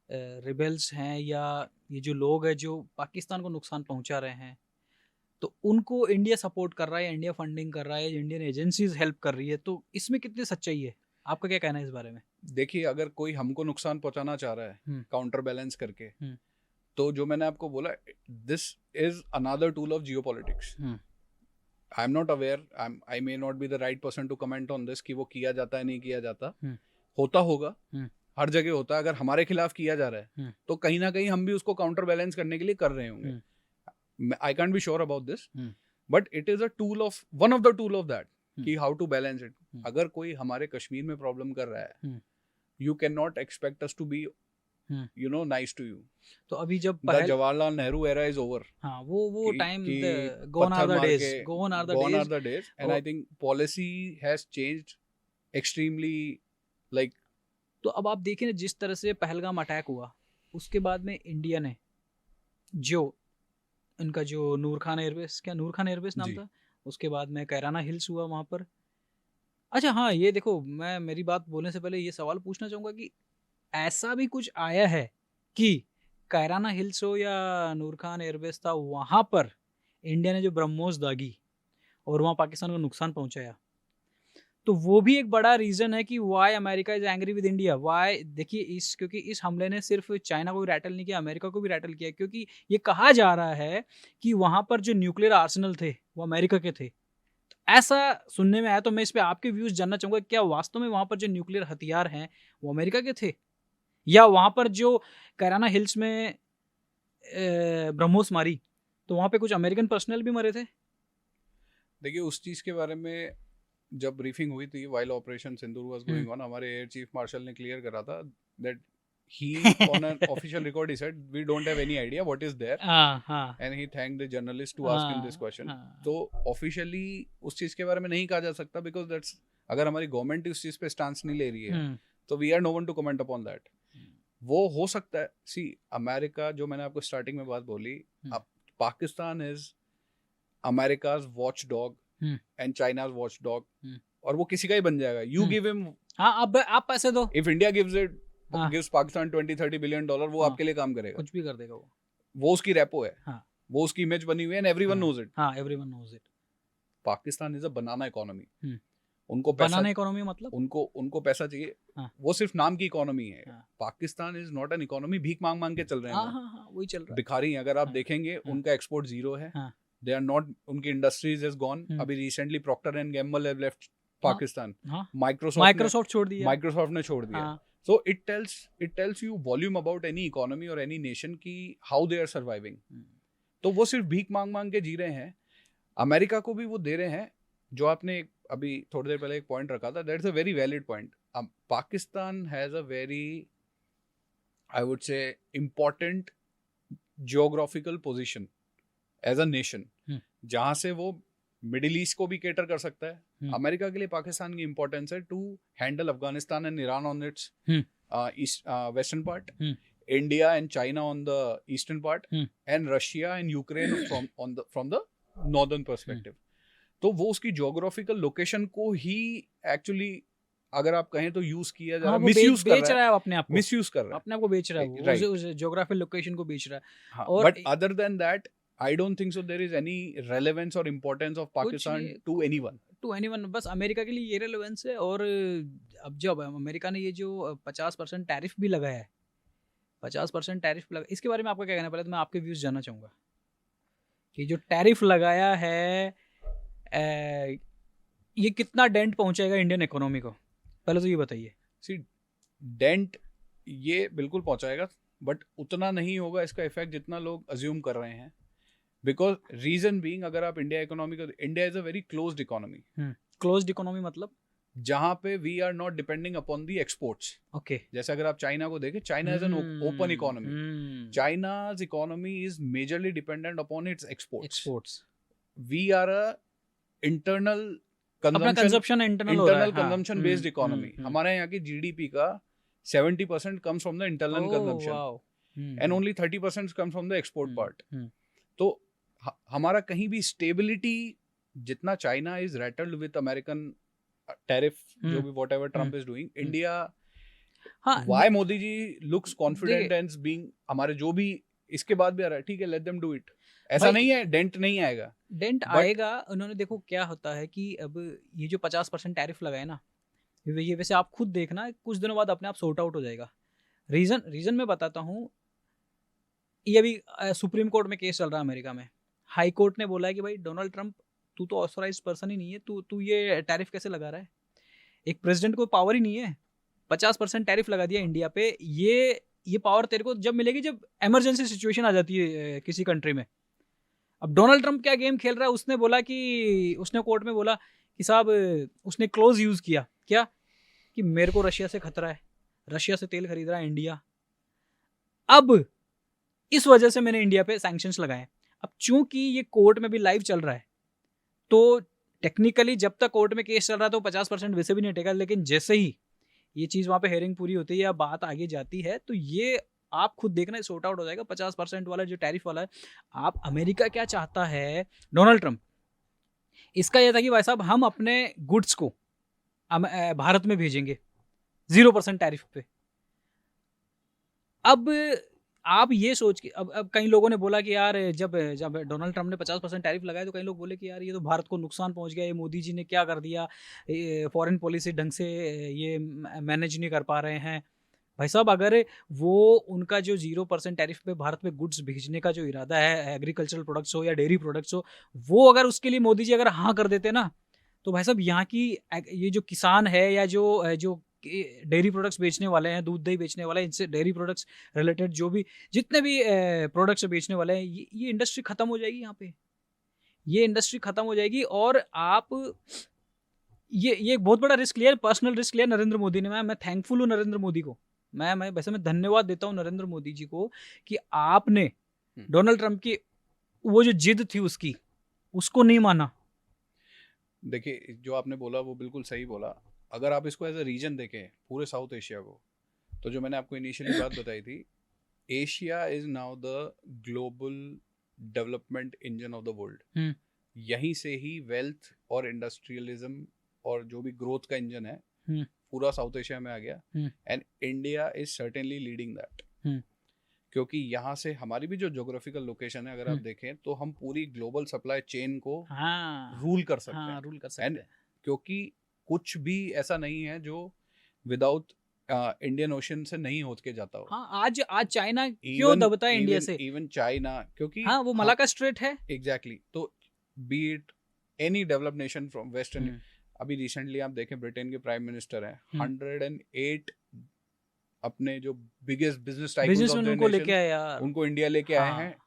रिबेल्स हैं या ये जो लोग हैं जो पाकिस्तान को नुकसान पहुंचा रहे हैं, तो उनको इंडिया सपोर्ट कर रहा है, इंडिया फंडिंग कर रहा है, इंडियन एजेंसीज हेल्प कर रही है, तो इसमें कितनी सच्चाई है? आपका क्या कहना है इस बारे में? देखिए, अगर कोई हमको नुकसान पहुंचाना चाह रहा है काउंटर बैलेंस करके, तो जो मैंने आपको बोला, this is another tool of geopolitics. I am not aware, I may not be the right person to comment on this कि वो किया जाता है नहीं किया जाता, होता होगा, हर जगह होता है। अगर हमारे खिलाफ किया जा रहा है तो कहीं ना कहीं हम भी उसको काउंटर बैलेंस करने के लिए कर रहे होंगे। I can't be sure about this, but it is a tool of, one of the tool of that, कि हाउ टू बैलेंस इट। अगर कोई हमारे कश्मीर में प्रॉब्लम कर रहा है, you can not expect us to be you know nice to you. तो अभी जब Jawaharlal Nehru era is over, हाँ, वो time gone are the days, and I think policy has changed extremely, like, तो अब आप देखिए ना, जिस तरह से पहलगाम अटैक हुआ, उसके बाद में इंडिया ने जो इनका जो नूर खान एयरबेस नाम था, उसके बाद में कैराना हिल्स हुआ वहाँ पर। अच्छा हाँ, ये देखो, मैं मेरी बात बोलने से पहले ये सवाल पूछना चाहूँगा कि ऐसा भी कुछ आया है कि कैराना हिल्स हो या नूर खान एयरबेस था, वहाँ पर इंडिया ने जो ब्रह्मोस दागी और वहाँ पाकिस्तान को नुकसान पहुँचाया, तो वो भी एक बड़ा रीज़न है कि why America is angry with India. Why, देखिए, क्योंकि इस हमले ने सिर्फ चाइना को भी रैटल नहीं किया, अमेरिका को भी रैटल किया, क्योंकि ये कहा जा रहा है कि वहाँ पर जो न्यूक्लियर आर्सेनल थे वो अमेरिका के थे। ऐसा सुनने में आया, तो मैं इस पर आपके व्यूज़ जानना चाहूँगा, क्या वास्तव में वहाँ पर जो न्यूक्लियर हथियार हैं वो अमेरिका के थे, या वहाँ पर जो कैराना हिल्स में ब्रह्मोस मारी, तो वहाँ पे कुछ अमेरिकन पर्सनल भी मरे थे? देखिए, उस चीज़ के बारे में जब ब्रीफिंग हुई थी, while operation Sindoor was going on, हमारे एयर चीफ मार्शल ने क्लियर करा था that he on an official record he said we don't have any idea what is there, and he thanked the journalist to ask him this question. तो officially उस चीज़ के बारे में नहीं कहा जा सकता, बिकॉज दैट्स, अगर हमारी गवर्नमेंट उस चीज़ पे स्टांस नहीं ले रही है, तो we are no one to comment upon that. वो हो सकता है, सी, अमेरिका, जो मैंने आपको स्टार्टिंग में बात बोली, Pakistan is America's watch dog and China's watch dog, और वो किसी का ही बन जाएगा। यू गिव हिम, अब आप पैसे दो, if India gives Pakistan 20-30 billion dollar, वो आपके लिए काम करेगा, कुछ भी कर देगा वो उसकी रेपो है, वो उसकी इमेज बनी हुई है, and everyone knows it. Everyone knows it. Pakistan is a banana economy, उनको पैसा, बनाना इकोनॉमी मतलब उनको पैसा चाहिए, वो सिर्फ नाम की इकोनॉमी है। Pakistan is not an economy, भीख मांग मांग के चल रहे हैं, वही चल रहा है, भिखारी हैं। अगर आप देखेंगे, उनका एक्सपोर्ट जीरो है, दे आर नॉट, उनकी इंडस्ट्रीज इज गॉन। अभी recently Procter and Gamble have left Pakistan, Microsoft ने छोड़ दिया। So it tells you volume about any economy or any nation की how they are surviving. तो वो सिर्फ भीख मांग मांग के जी रहे हैं। अमेरिका को भी वो दे रहे हैं। जो आपने अभी थोड़ी देर पहले एक पॉइंट रखा था, that's a very valid point. Pakistan has a very I would say, important geographical position as a nation, जहाँ से वो मिडिल ईस्ट को भी केटर कर सकता है। अमेरिका के लिए पाकिस्तान की इंपॉर्टेंस है to handle Afghanistan and Iran on its western part, India and China on the eastern part, and Russia and Ukraine from the northern perspective. तो वो उसकी ज्योग्राफिकल लोकेशन को ही एक्चुअली अगर आप कहें तो यूज किया जा रहा है, मिसयूज कर रहा है, अपने आप को मिसयूज कर रहा है, अपने आप को बेच रहा है, वो उस ज्योग्राफिकल लोकेशन को बेच रहा है। और but other than that I don't think so there is any relevance or importance of Pakistan to anyone. बस अमेरिका के लिए ये रेलेवेंस है। और अब जब अमेरिका ने ये जो 50% टैरिफ भी लगाया है, 50% टैरिफ लगा, इसके बारे में आपका क्या कहना है? पहले तो मैं आपके व्यूज जानना चाहूँगा कि जो टैरिफ लगाया है ये कितना डेंट पहुँचाएगा इंडियन इकोनॉमी को, पहले तो ये बताइए। सी डेंट ये बिल्कुल पहुँचाएगा, बट उतना नहीं होगा इसका इफेक्ट जितना लोग अज्यूम कर रहे हैं। बिकॉज रीजन बीइंग, अगर आप इंडिया इकोनॉमी को, India is a very closed economy. Closed economy मतलब जहाँ पे we are not depending upon the exports. Okay, जैसे अगर आप चाइना को देखें, China is an open economy. China's economy is majorly dependent upon its exports. We are a internal consumption based economy. हमारे यहाँ की जीडीपी का 70% comes from the internal consumption and only 30% comes from the export part. तो हमारा कहीं भी stability, जितना China is rattled with American tariff, जो भी whatever Trump is doing, India, why Modi ji looks confident and being, हमारे जो भी इसके बाद भी आ रहा है, ठीक है, लेट देम डू इट। ऐसा नहीं है डेंट नहीं आएगा, डेंट आएगा। उन्होंने देखो क्या होता है कि अब ये जो 50% टैरिफ लगाए ना, ये वैसे आप खुद देखना कुछ दिनों बाद अपने आप सॉर्ट आउट हो जाएगा। रीजन मैं बताता हूँ। ये अभी सुप्रीम कोर्ट में केस चल रहा है अमेरिका में। हाई कोर्ट ने बोला है कि भाई डोनाल्ड ट्रंप, तू तो ऑथराइज्ड पर्सन ही नहीं है, तू ये टैरिफ कैसे लगा रहा है? एक प्रेसिडेंट को पावर ही नहीं है। 50% टैरिफ लगा दिया इंडिया पे। ये पावर तेरे को जब मिलेगी जब इमरजेंसी सिचुएशन आ जाती है किसी कंट्री में। अब डोनाल्ड ट्रंप क्या गेम खेल रहा है? उसने बोला कि उसने कोर्ट में बोला कि साहब, उसने क्लोज यूज किया क्या कि मेरे को रशिया से खतरा है, रशिया से तेल खरीद रहा है इंडिया, अब इस वजह से मैंने इंडिया पे सैंक्शंस लगाए। अब चूंकि ये कोर्ट में भी लाइव चल रहा है, तो टेक्निकली जब तक कोर्ट में केस चल रहा है तो 50% वैसे भी नहीं हटेगा, लेकिन जैसे ही ये चीज़ वहाँ पे हेयरिंग पूरी होती है या बात आगे जाती है, तो ये आप खुद देखना सॉर्ट आउट हो जाएगा। 50% वाला जो टैरिफ वाला है, आप अमेरिका क्या चाहता है, डोनाल्ड ट्रंप, इसका यह था कि भाई साहब हम अपने गुड्स को भारत में भेजेंगे 0% टैरिफ पे। अब आप ये सोच के, अब कई लोगों ने बोला कि यार जब डोनाल्ड ट्रंप ने 50% टैरिफ लगाया तो कई लोग बोले कि यार ये तो भारत को नुकसान पहुंच गया, ये मोदी जी ने क्या कर दिया, फॉरेन पॉलिसी ढंग से ये मैनेज नहीं कर पा रहे हैं। भाई साहब, अगर वो उनका जो 0% टैरिफ पे भारत में गुड्स भेजने का जो इरादा है, एग्रीकल्चरल प्रोडक्ट्स हो या डेयरी प्रोडक्ट्स हो, वो अगर उसके लिए मोदी जी अगर हाँ कर देते ना, तो भाई साहब यहाँ की ये जो किसान है या जो डेयरी प्रोडक्ट्स बेचने वाले हैं, दूध दही बेचने वाले हैं, इनसे डेयरी प्रोडक्ट्स रिलेटेड जो भी जितने भी प्रोडक्ट्स बेचने वाले हैं, ये इंडस्ट्री खत्म हो जाएगी। यहाँ पे ये इंडस्ट्री खत्म हो जाएगी। और आप ये एक बहुत बड़ा रिस्क लिया, पर्सनल रिस्क लिया नरेंद्र मोदी ने। मैं थैंकफुल हूँ नरेंद्र मोदी को। मैं वैसे मैं धन्यवाद देता हूँ नरेंद्र मोदी जी को कि आपने डोनाल्ड ट्रंप की वो जो जिद थी उसको नहीं माना। देखिए, जो आपने बोला वो बिल्कुल सही बोला। अगर आप इसको एज अ रीजन देखें, पूरे साउथ एशिया को, तो जो मैंने आपको इनिशियली बात बताई थी, Asia is now the global development engine of the world. यहीं से ही वेल्थ और इंडस्ट्रियलिज्म और जो भी ग्रोथ का इंजन है पूरा साउथ एशिया में आ गया। And India is certainly leading that, क्योंकि यहाँ से हमारी भी जो ज्योग्राफिकल लोकेशन है, अगर आप देखें तो हम पूरी ग्लोबल सप्लाई चेन को रूल कर सकते हैं। क्योंकि कुछ भी ऐसा नहीं है जो विदाउट इंडियन ओशन से नहीं होत के जाता हो। आज चाइना क्यों दबता है इंडिया से? इवन चाइना, क्योंकि वो मलाका स्ट्रेट है। एग्जैक्टली। तो B it any developed nation from western, अभी रिसेंटली आप देखें ब्रिटेन के प्राइम मिनिस्टर हैं, 108 अपने जो biggest business tycoons of businessman the उनको लेके नेशन आए यार। उनको इंडिया लेके आए हाँ। हैं।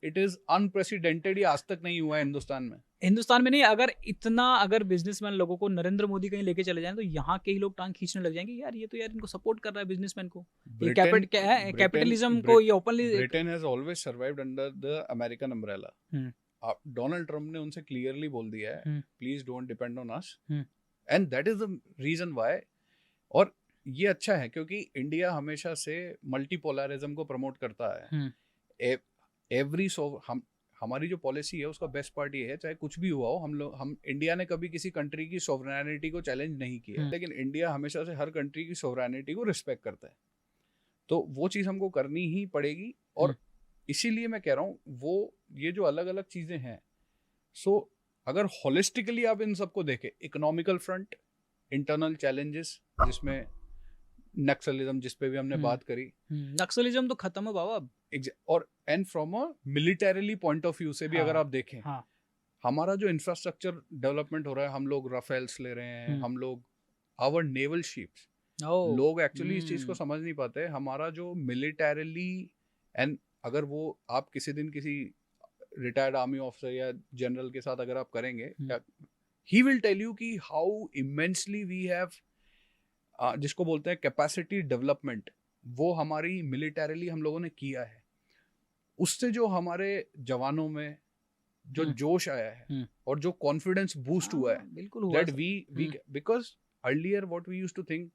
इट इज अनप्रेसिडेंटेड, ये आज तक नहीं हुआ है हिंदुस्तान में। हिंदुस्तान में नहीं, अगर बिजनेसमैन लोगों को नरेंद्र मोदी कहीं लेके चले जाएं तो यहाँ के ही लोग टांग खींचने लग जाएंगे, यार ये तो यार इनको सपोर्ट कर रहा है बिजनेसमैन को, ये कैपिटलिज्म को, ये openly. Britain has always survived under the American umbrella. Donald Trump ने उनसे क्लियरली बोल दिया है, please don't depend on us, and that is the reason why. और ये अच्छा है क्योंकि इंडिया हमेशा से मल्टीपोलरिज्म को प्रमोट करता है। हमारी जो पॉलिसी है उसका बेस्ट पार्ट ये है, चाहे कुछ भी हुआ हो, हम इंडिया ने कभी किसी कंट्री की सोवरेनिटी को चैलेंज नहीं किया, लेकिन इंडिया हमेशा से हर कंट्री की सोवरेनिटी को रिस्पेक्ट करता है। तो वो चीज़ हमको करनी ही पड़ेगी। और इसीलिए मैं कह रहा हूँ वो ये जो अलग अलग चीज़ें हैं, सो अगर होलिस्टिकली आप इन सबको देखें, इकोनॉमिकल फ्रंट, इंटरनल चैलेंजेस जिसमें नक्सलिज्म जिस पे भी हमने बात करी, नक्सलिज्म तो खत्म है बाबा। और and from a militarily point of view से भी अगर आप देखें, हमारा जो इंफ्रास्ट्रक्चर डेवलपमेंट हो रहा है, हम लोग राफेल्स ले रहे हैं, हम लोग आवर नेवल शिप्स, लोग एक्चुअली इस चीज को समझ नहीं पाते। हमारा जो मिलिटरीली, एंड अगर वो आप किसी दिन किसी रिटायर्ड आर्मी ऑफिसर या जनरल के साथ अगर आप करेंगे, ही विल टेल यू कि हाउ इमेंसली वी हैव, जिसको बोलते हैं कैपेसिटी डेवलपमेंट, वो हमारी मिलिटरीली हम लोगों ने किया है। उससे जो हमारे जवानों में जो जोश आया है और जो कॉन्फिडेंस बूस्ट हुआ है, बिल्कुल हुआ, that we because earlier what we used to think,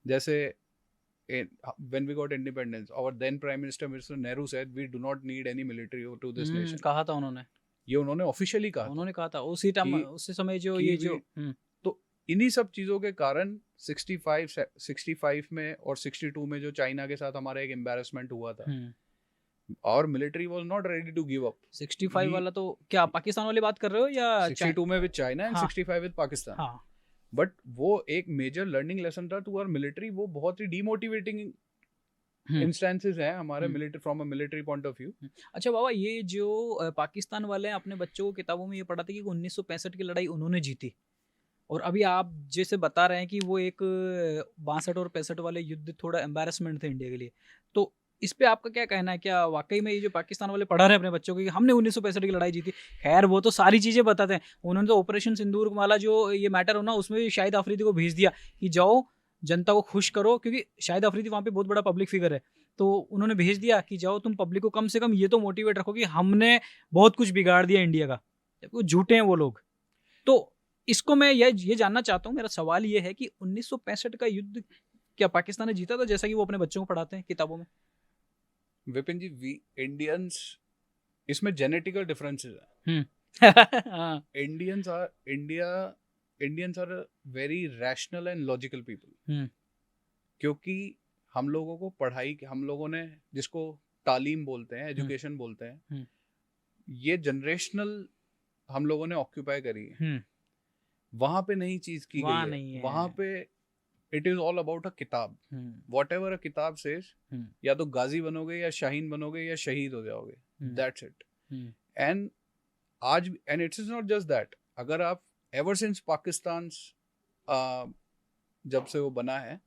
जैसे when we got independence, our then prime minister Mr. Nehru said we do not need any military to this nation। कहा था उन्होंने, ये उन्होंने ऑफिशियली कहा, उन्होंने कहा था उसी टाइम, उसी समय जो ये जो तो इन्हीं सब चीज़ों के कारण 65 में और 62 में जो चाइना के साथ हमारा एक एम्बैरेसमेंट हुआ था, और military was not ready to give up. 65 वाला तो क्या पाकिस्तान वाली बात कर रहे हो या 62 में with China and 65 with Pakistan. But वो एक मेजर लर्निंग लेसन था टू आवर मिलिट्री। वो बहुत ही डीमोटिवेटिंग इंस्टेंसेस हैं हमारे military, from a military point of view. अच्छा बाबा, ये जो पाकिस्तान वाले हैं, अपने बच्चों को किताबों में ये पढ़ाते कि 1965 की लड़ाई उन्होंने जीती, और अभी आप जैसे बता रहे हैं कि वो एक 62 और 65 वाले युद्ध थोड़ा एम्बैरेसमेंट थे इंडिया के लिए, तो इस पे आपका क्या कहना है? क्या वाकई में ये जो पाकिस्तान वाले पढ़ा रहे हैं अपने बच्चों को कि हमने 1965 की लड़ाई जीती? खैर वो तो सारी चीज़ें बताते हैं, उन्होंने तो ऑपरेशन सिंदूर वाला जो ये मैटर हो ना, उसमें भी शाहिद अफरीदी को भेज दिया कि जाओ जनता को खुश करो, क्योंकि शाहिद अफरीदी वहाँ पे बहुत बड़ा पब्लिक फिगर है, तो उन्होंने भेज दिया कि जाओ तुम पब्लिक को कम से कम ये तो मोटिवेट रखो कि हमने बहुत कुछ बिगाड़ दिया इंडिया का। जबकि झूठे हैं वो लोग। तो इसको मैं ये जानना चाहता हूँ, मेरा सवाल ये है कि 1965 का युद्ध क्या पाकिस्तान ने जीता था, जैसा कि वो अपने बच्चों को पढ़ाते हैं किताबों में? विपिन जी, वी इंडियंस, इसमें जेनेटिकल डिफरेंसेस है। Indians are very rational and logical people, क्योंकि हम लोगों को पढ़ाई, हम लोगों ने जिसको तालीम बोलते हैं, एजुकेशन बोलते हैं, ये जनरेशनल हम लोगों ने ऑक्यूपाई करी है। वहां पे नई चीज की गई है, वहां पे it is all about a किताब। व्हाटएवर अ किताब सेज, या तो गाजी बनोगे या शाहीन बनोगे या शहीद हो जाओगे, दैट्स इट। एंड आज, and it's is not just that, अगर आप एवर सिंस पाकिस्तान जब से वो बना है,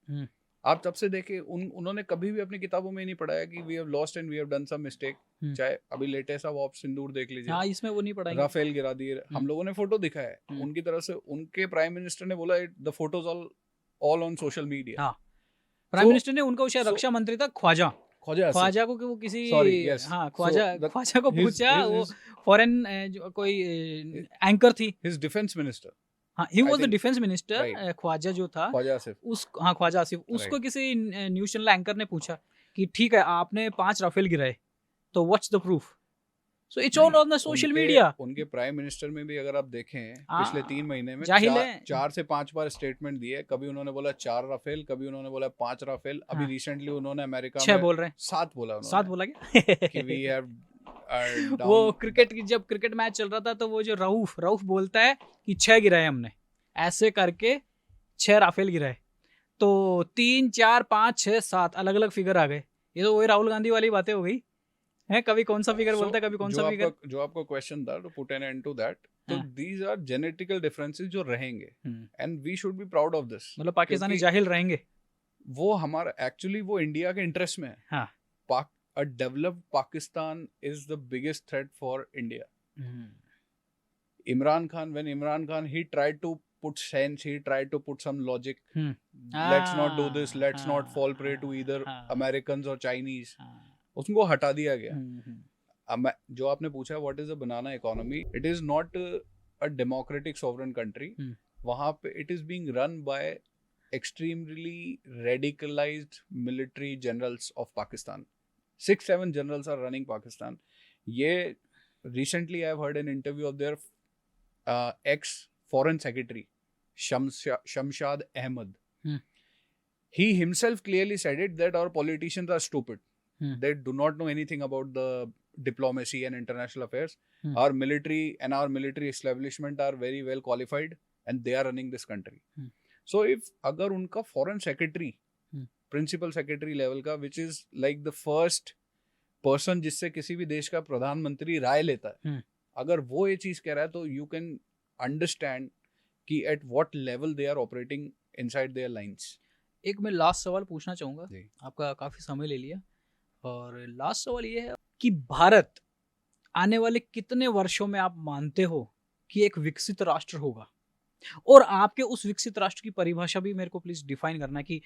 आप तब से देखे उन्होंने कभी भी अपनी किताबों में नहीं पढ़ाया कि we have lost and we have done some mistake. चाहे अभी लेटेस्ट अब आप सिंदूर देख लीजिए, हाँ, इसमें वो नहीं पढ़ाएंगे, राफेल गिरा दिए, हम लोगों ने फोटो दिखाया है उनकी तरफ से, उनके प्राइम मिनिस्टर ने बोला the photos all on social media. हाँ, प्राइम मिनिस्टर ने, उनका शायद रक्षा मंत्री था ख्वाजा को, कि वो किसी ख्वाजा को पूछा, वो फॉरेन कोई एंकर थी, हिज डिफेंस मिनिस्टर, हाँ, he was the defence minister, Khawaja जो था, ख्वाजा आसिफ, उसको किसी न्यूज़ चैनल एंकर ने पूछा कि ठीक है आपने 5 राफेल गिराए, तो what's the proof? So it's all on the social media. उनके प्राइम मिनिस्टर में भी अगर आप देखें, पिछले 3 महीने में 4 से 5 बार स्टेटमेंट दिए। कभी उन्होंने बोला 4 राफेल, कभी उन्होंने बोला 5 राफेल, अभी रिसेंटली उन्होंने अमेरिका में 6 बोल रहे हैं, 7 बोला, 7 बोला क्या कि वी हैव वो क्रिकेट की, जब क्रिकेट मैच चल रहा था तो वो जो रऊफ बोलता है कि 6 गिराए हमने, ऐसे करके 6 राफेल गिराए, तो 3, 4, 5, 6, 7 अलग अलग फिगर आ गए। ये तो वही राहुल गांधी वाली बातें हो गई है, कभी कौन सा फिगर बोलता है, कभी कौन सा फिगर। जो आपका क्वेश्चन था, to put an end to that, तो दीज आर जेनेटिकल डिफरेंसेस जो रहेंगे, and we should be proud of this. मतलब पाकिस्तानी जाहिल रहेंगे, वो हमारा एक्चुअली वो इंडिया के इंटरेस्ट में है. हाँ. A developed Pakistan is the biggest threat for India. Imran Khan, when Imran Khan, he tried to put sense, he tried to put some logic. Let's not do this, let's not fall prey to either Americans or Chinese. उसको हटा दिया गया. अब जो आपने पूछा what is a banana economy, it is not a democratic sovereign country. वहाँ पे it is being run by extremely radicalized military generals of Pakistan. 6-7 generals are running Pakistan. ये recently I've heard an interview of their ex foreign secretary Shamshad Ahmad. He himself clearly said it that our politicians are stupid. They do not know anything about the diplomacy and international affairs. Our military and our military establishment are very well qualified and they are running this country. So if अगर उनका foreign secretary principal secretary level का which is like the first person जिससे किसी भी देश का प्रधानमंत्री राय लेता है, अगर वो ये चीज कह रहा है तो यू कैन अंडरस्टैंड कि at what level they are operating inside their lines. एक मैं लास्ट सवाल पूछना चाहूँगा, आपका काफ़ी समय ले लिया, और लास्ट सवाल ये है कि भारत आने वाले कितने वर्षों में आप मानते हो कि एक विकसित राष्ट्र होगा, और आपके उस विकसित राष्ट्र की परिभाषा भी मेरे को प्लीज डिफाइन करना कि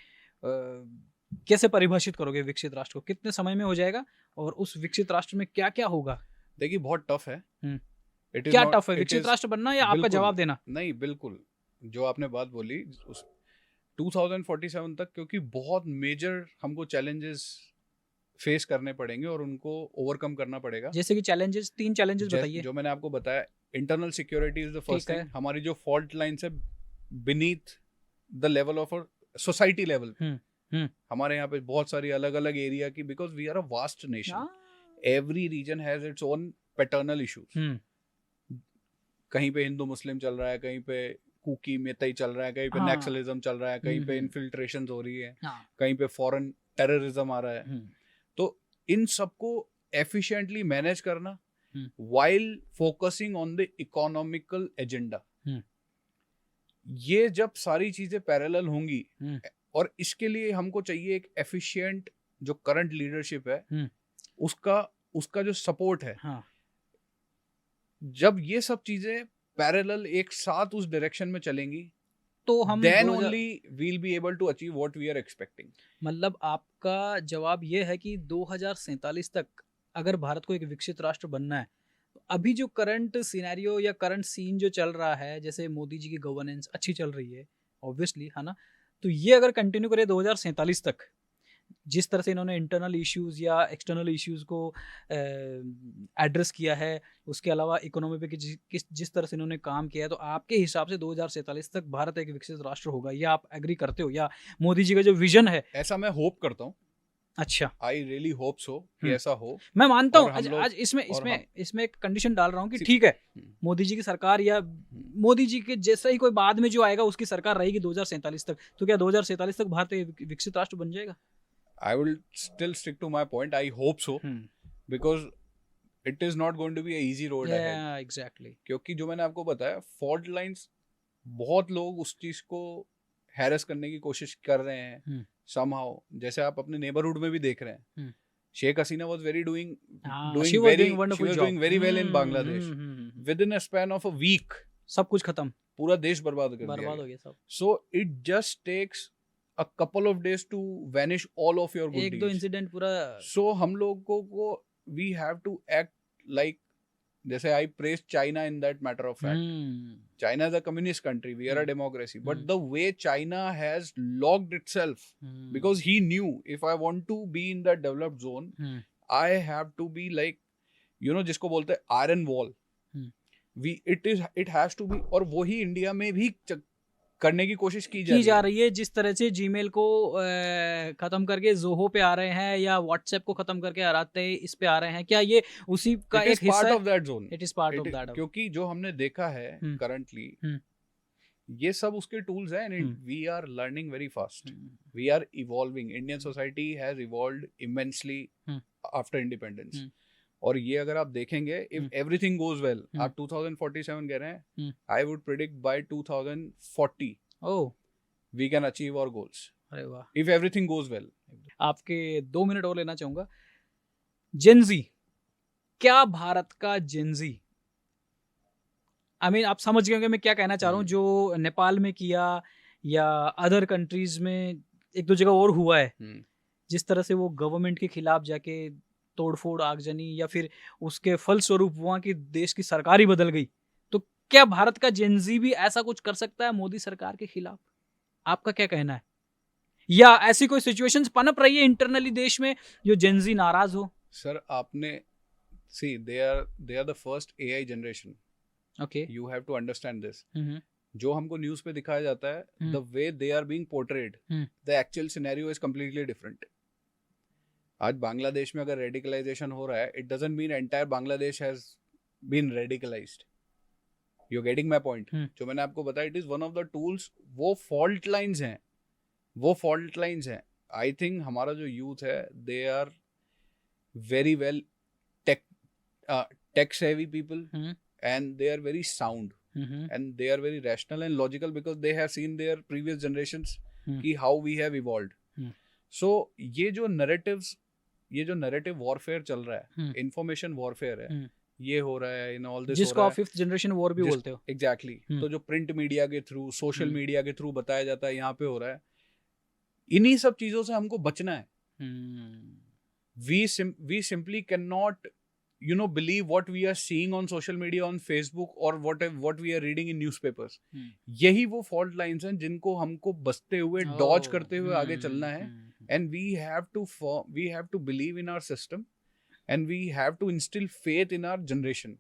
कैसे परिभाषित करोगे विकसित राष्ट्र को, कितने समय में हो जाएगा, और उस विकसित राष्ट्र में क्या क्या होगा? देखिए बहुत टफ है. क्या टफ है, विकसित राष्ट्र बनना या आपका जवाब देना? नहीं, बिल्कुल जो आपने बात बोली 2047 तक, क्योंकि बहुत मेजर हमको चैलेंजेस फेस करने पड़ेंगे और उनको ओवरकम करना पड़ेगा. जैसे कि चैलेंजेस, 3 चैलेंजेस बताइए. जो मैंने आपको बताया, internal security is the first thing. हमारी जो फॉल्ट लाइंस है beneath the level of society level, हमारे यहाँ पे बहुत सारी अलग अलग एरिया की, because we are a vast nation, every region has its own paternal issues. कहीं पे हिंदू मुस्लिम चल रहा है, कहीं पे कुकी मेतई चल रहा है, कहीं पे नक्सलिज्म चल रहा है, कहीं पे इन्फिल्ट्रेशन हो रही है, कहीं पे फॉरेन टेररिज्म आ रहा है. तो इन सबको एफिशिएंटली मैनेज करना while focusing on the economical agenda. ये जब सारी चीजें पैरेलल होंगी, और इसके लिए हमको चाहिए एक एफिशिएंट जो करंट लीडरशिप है उसका जो सपोर्ट है. जब ये सब चीजें पैरेलल एक साथ उस डायरेक्शन में चलेंगी तो हम then only we'll be able to achieve what we are expecting. मतलब आपका जवाब ये है कि 2047 तक अगर भारत को एक विकसित राष्ट्र बनना है, तो अभी जो करंट सिनेरियो या करंट सीन जो चल रहा है, जैसे मोदी जी की गवर्नेंस अच्छी चल रही है ऑब्वियसली, है ना, तो ये अगर कंटिन्यू करे 2047 तक, जिस तरह से इन्होंने इंटरनल इश्यूज या एक्सटर्नल इश्यूज को एड्रेस किया है, उसके अलावा इकोनॉमी पे जिस तरह से इन्होंने काम किया है, तो आपके हिसाब से 2047 तक भारत एक विकसित राष्ट्र होगा, या आप एग्री करते हो, या मोदी जी का जो विजन है? ऐसा मैं होप करता हूँ. अच्छा, आई रियली होप सो कि ऐसा हो. मैं मानता हूँ. आज इसमें एक कंडीशन डाल रहा हूँ कि ठीक है, मोदी जी की सरकार या मोदी जी के जैसा ही कोई बाद में जो आएगा उसकी सरकार रहेगी 2047 तक, तो क्या 2047 तक भारत एक विकसित राष्ट्र बन जाएगा? I will still stick to my point. I hope so, because it is not going to be a easy road ahead. Yeah, exactly. क्योंकि जो मैंने आपको बताया, fault lines, बहुत लोग उस चीज को हैरेस करने की कोशिश कर रहे हैं somehow. जैसे आप अपने नेबरहुड में भी देख रहे हैं, Sheikh Hasina was doing very well in Bangladesh. Within a span of a week, सब कुछ खत्म, पूरा देश बर्बाद हो गया सब. So it just takes a couple of days to vanish all of your good deeds. एक दो इंसिडेंट पूरा. So हम लोगों को we have to act like, जैसे I praised China in that matter of fact. China is a communist country, we are a democracy, but the way China has locked itself, because he knew if I want to be in that developed zone, I have to be like, you know, जिसको बोलते हैं iron wall. It has to be, और वही India में भी करने की कोशिश की जा रही है. जिस तरह से जीमेल को खत्म करके जोहो पे आ रहे हैं, या व्हाट्सएप को खत्म करके आते इस पे आ रहे हैं, क्या ये उसी का एक हिस्सा है? Part of that zone. It is part of that. क्योंकि जो हमने देखा है currently, ये सब उसके tools हैं, and we are learning very fast. We are evolving. Indian society has evolved immensely after independence. और ये अगर आप देखेंगे, if everything goes well, आप 2047 कह रहे हैं, I would predict by 2040 we can achieve our goals. अरे वाह, if everything goes well. आपके 2 मिनट और लेना चाहूंगा। जेनजी, क्या भारत का जेनजी, आई मीन आप समझ गए होंगे मैं क्या कहना चाह रहा हूँ, जो नेपाल में किया या अदर कंट्रीज में एक दो जगह और हुआ है, जिस तरह से वो गवर्नमेंट के खिलाफ जाके तोड़फोड़ आगजनी या फिर उसके फलस्वरूप वहाँ की देश की सरकार ही बदल गई, तो क्या भारत का जेनजी भी ऐसा कुछ कर सकता है मोदी सरकार के खिलाफ? आपका क्या कहना है? या ऐसी कोई सिचुएशंस पनप रही है इंटरनली देश में जो जेनजी नाराज हो? सर आपने see they are the first AI generation. Okay, You have to understand this. जो हमको न्यूज़ पे दिखाया जाता है, the way they are being portrayed, the actual scenario is completely different. आज बांग्लादेश में अगर रेडिकलाइजेशन हो रहा है, it doesn't mean entire Bangladesh has been radicalized. You're getting my point? जो मैंने आपको बताया, it is one of the tools. वो fault lines हैं. I think हमारा जो youth है, they are very well tech savvy people, and they are very sound, and they are very rational and logical because they have seen their previous generations कि how we have evolved. So ये जो narrative warfare चल रहा है, information warfare है, ये हो रहा है, in all this जिसको आप 5th जनरेशन वॉर भी बोलते हो। एग्जैक्टली। तो जो प्रिंट मीडिया के थ्रू, सोशल मीडिया के थ्रू बताया जाता है, यहाँ पे हो रहा है, इन्हीं सब चीजों से हमको बचना है। we simply cannot believe what we are seeing on social media, on Facebook, or what we are reading in newspapers. यही वो fault lines हैं जिनको हमको बचते हुए, dodge करते हुए आगे चलना है, and we have to believe in our system, and we have to instill faith in our generation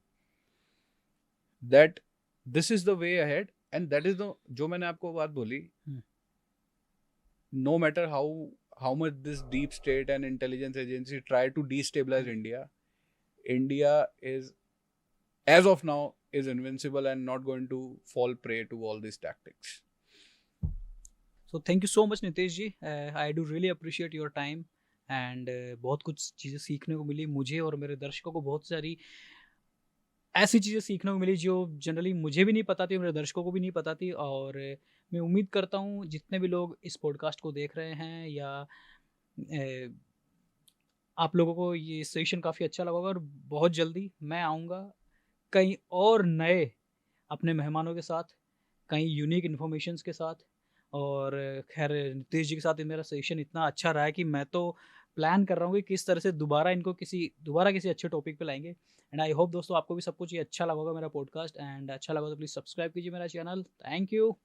that this is the way ahead, and that is the जो मैंने आपको बात बोली, no matter how much this deep state and intelligence agency try to destabilize India is, as of now, is invincible and not going to fall prey to all these tactics. So thank you so much Nitesh ji, I do really appreciate your time, and बहुत कुछ चीज़ें सीखने को मिली मुझे और मेरे दर्शकों को, बहुत सारी ऐसी चीज़ें सीखने को मिली जो जनरली मुझे भी नहीं पता थी, मेरे दर्शकों को भी नहीं पता थी। और मैं उम्मीद करता हूँ जितने भी लोग इस पॉडकास्ट को देख रहे हैं या आप लोगों को ये सेशन काफ़ी अच्छा लगा होगा। और बहुत जल्दी मैं आऊँगा कई और नए अपने मेहमानों के साथ, कई यूनिक इन्फॉर्मेशंस के साथ। और खैर नितेश जी के साथ मेरा सेशन इतना अच्छा रहा है कि मैं तो प्लान कर रहा हूँ कि किस तरह से दोबारा किसी अच्छे टॉपिक पे लाएंगे। एंड आई होप दोस्तों आपको भी सब कुछ ये अच्छा लगा होगा मेरा पॉडकास्ट, एंड अच्छा लगा तो प्लीज़ सब्सक्राइब कीजिए मेरा चैनल। Thank you.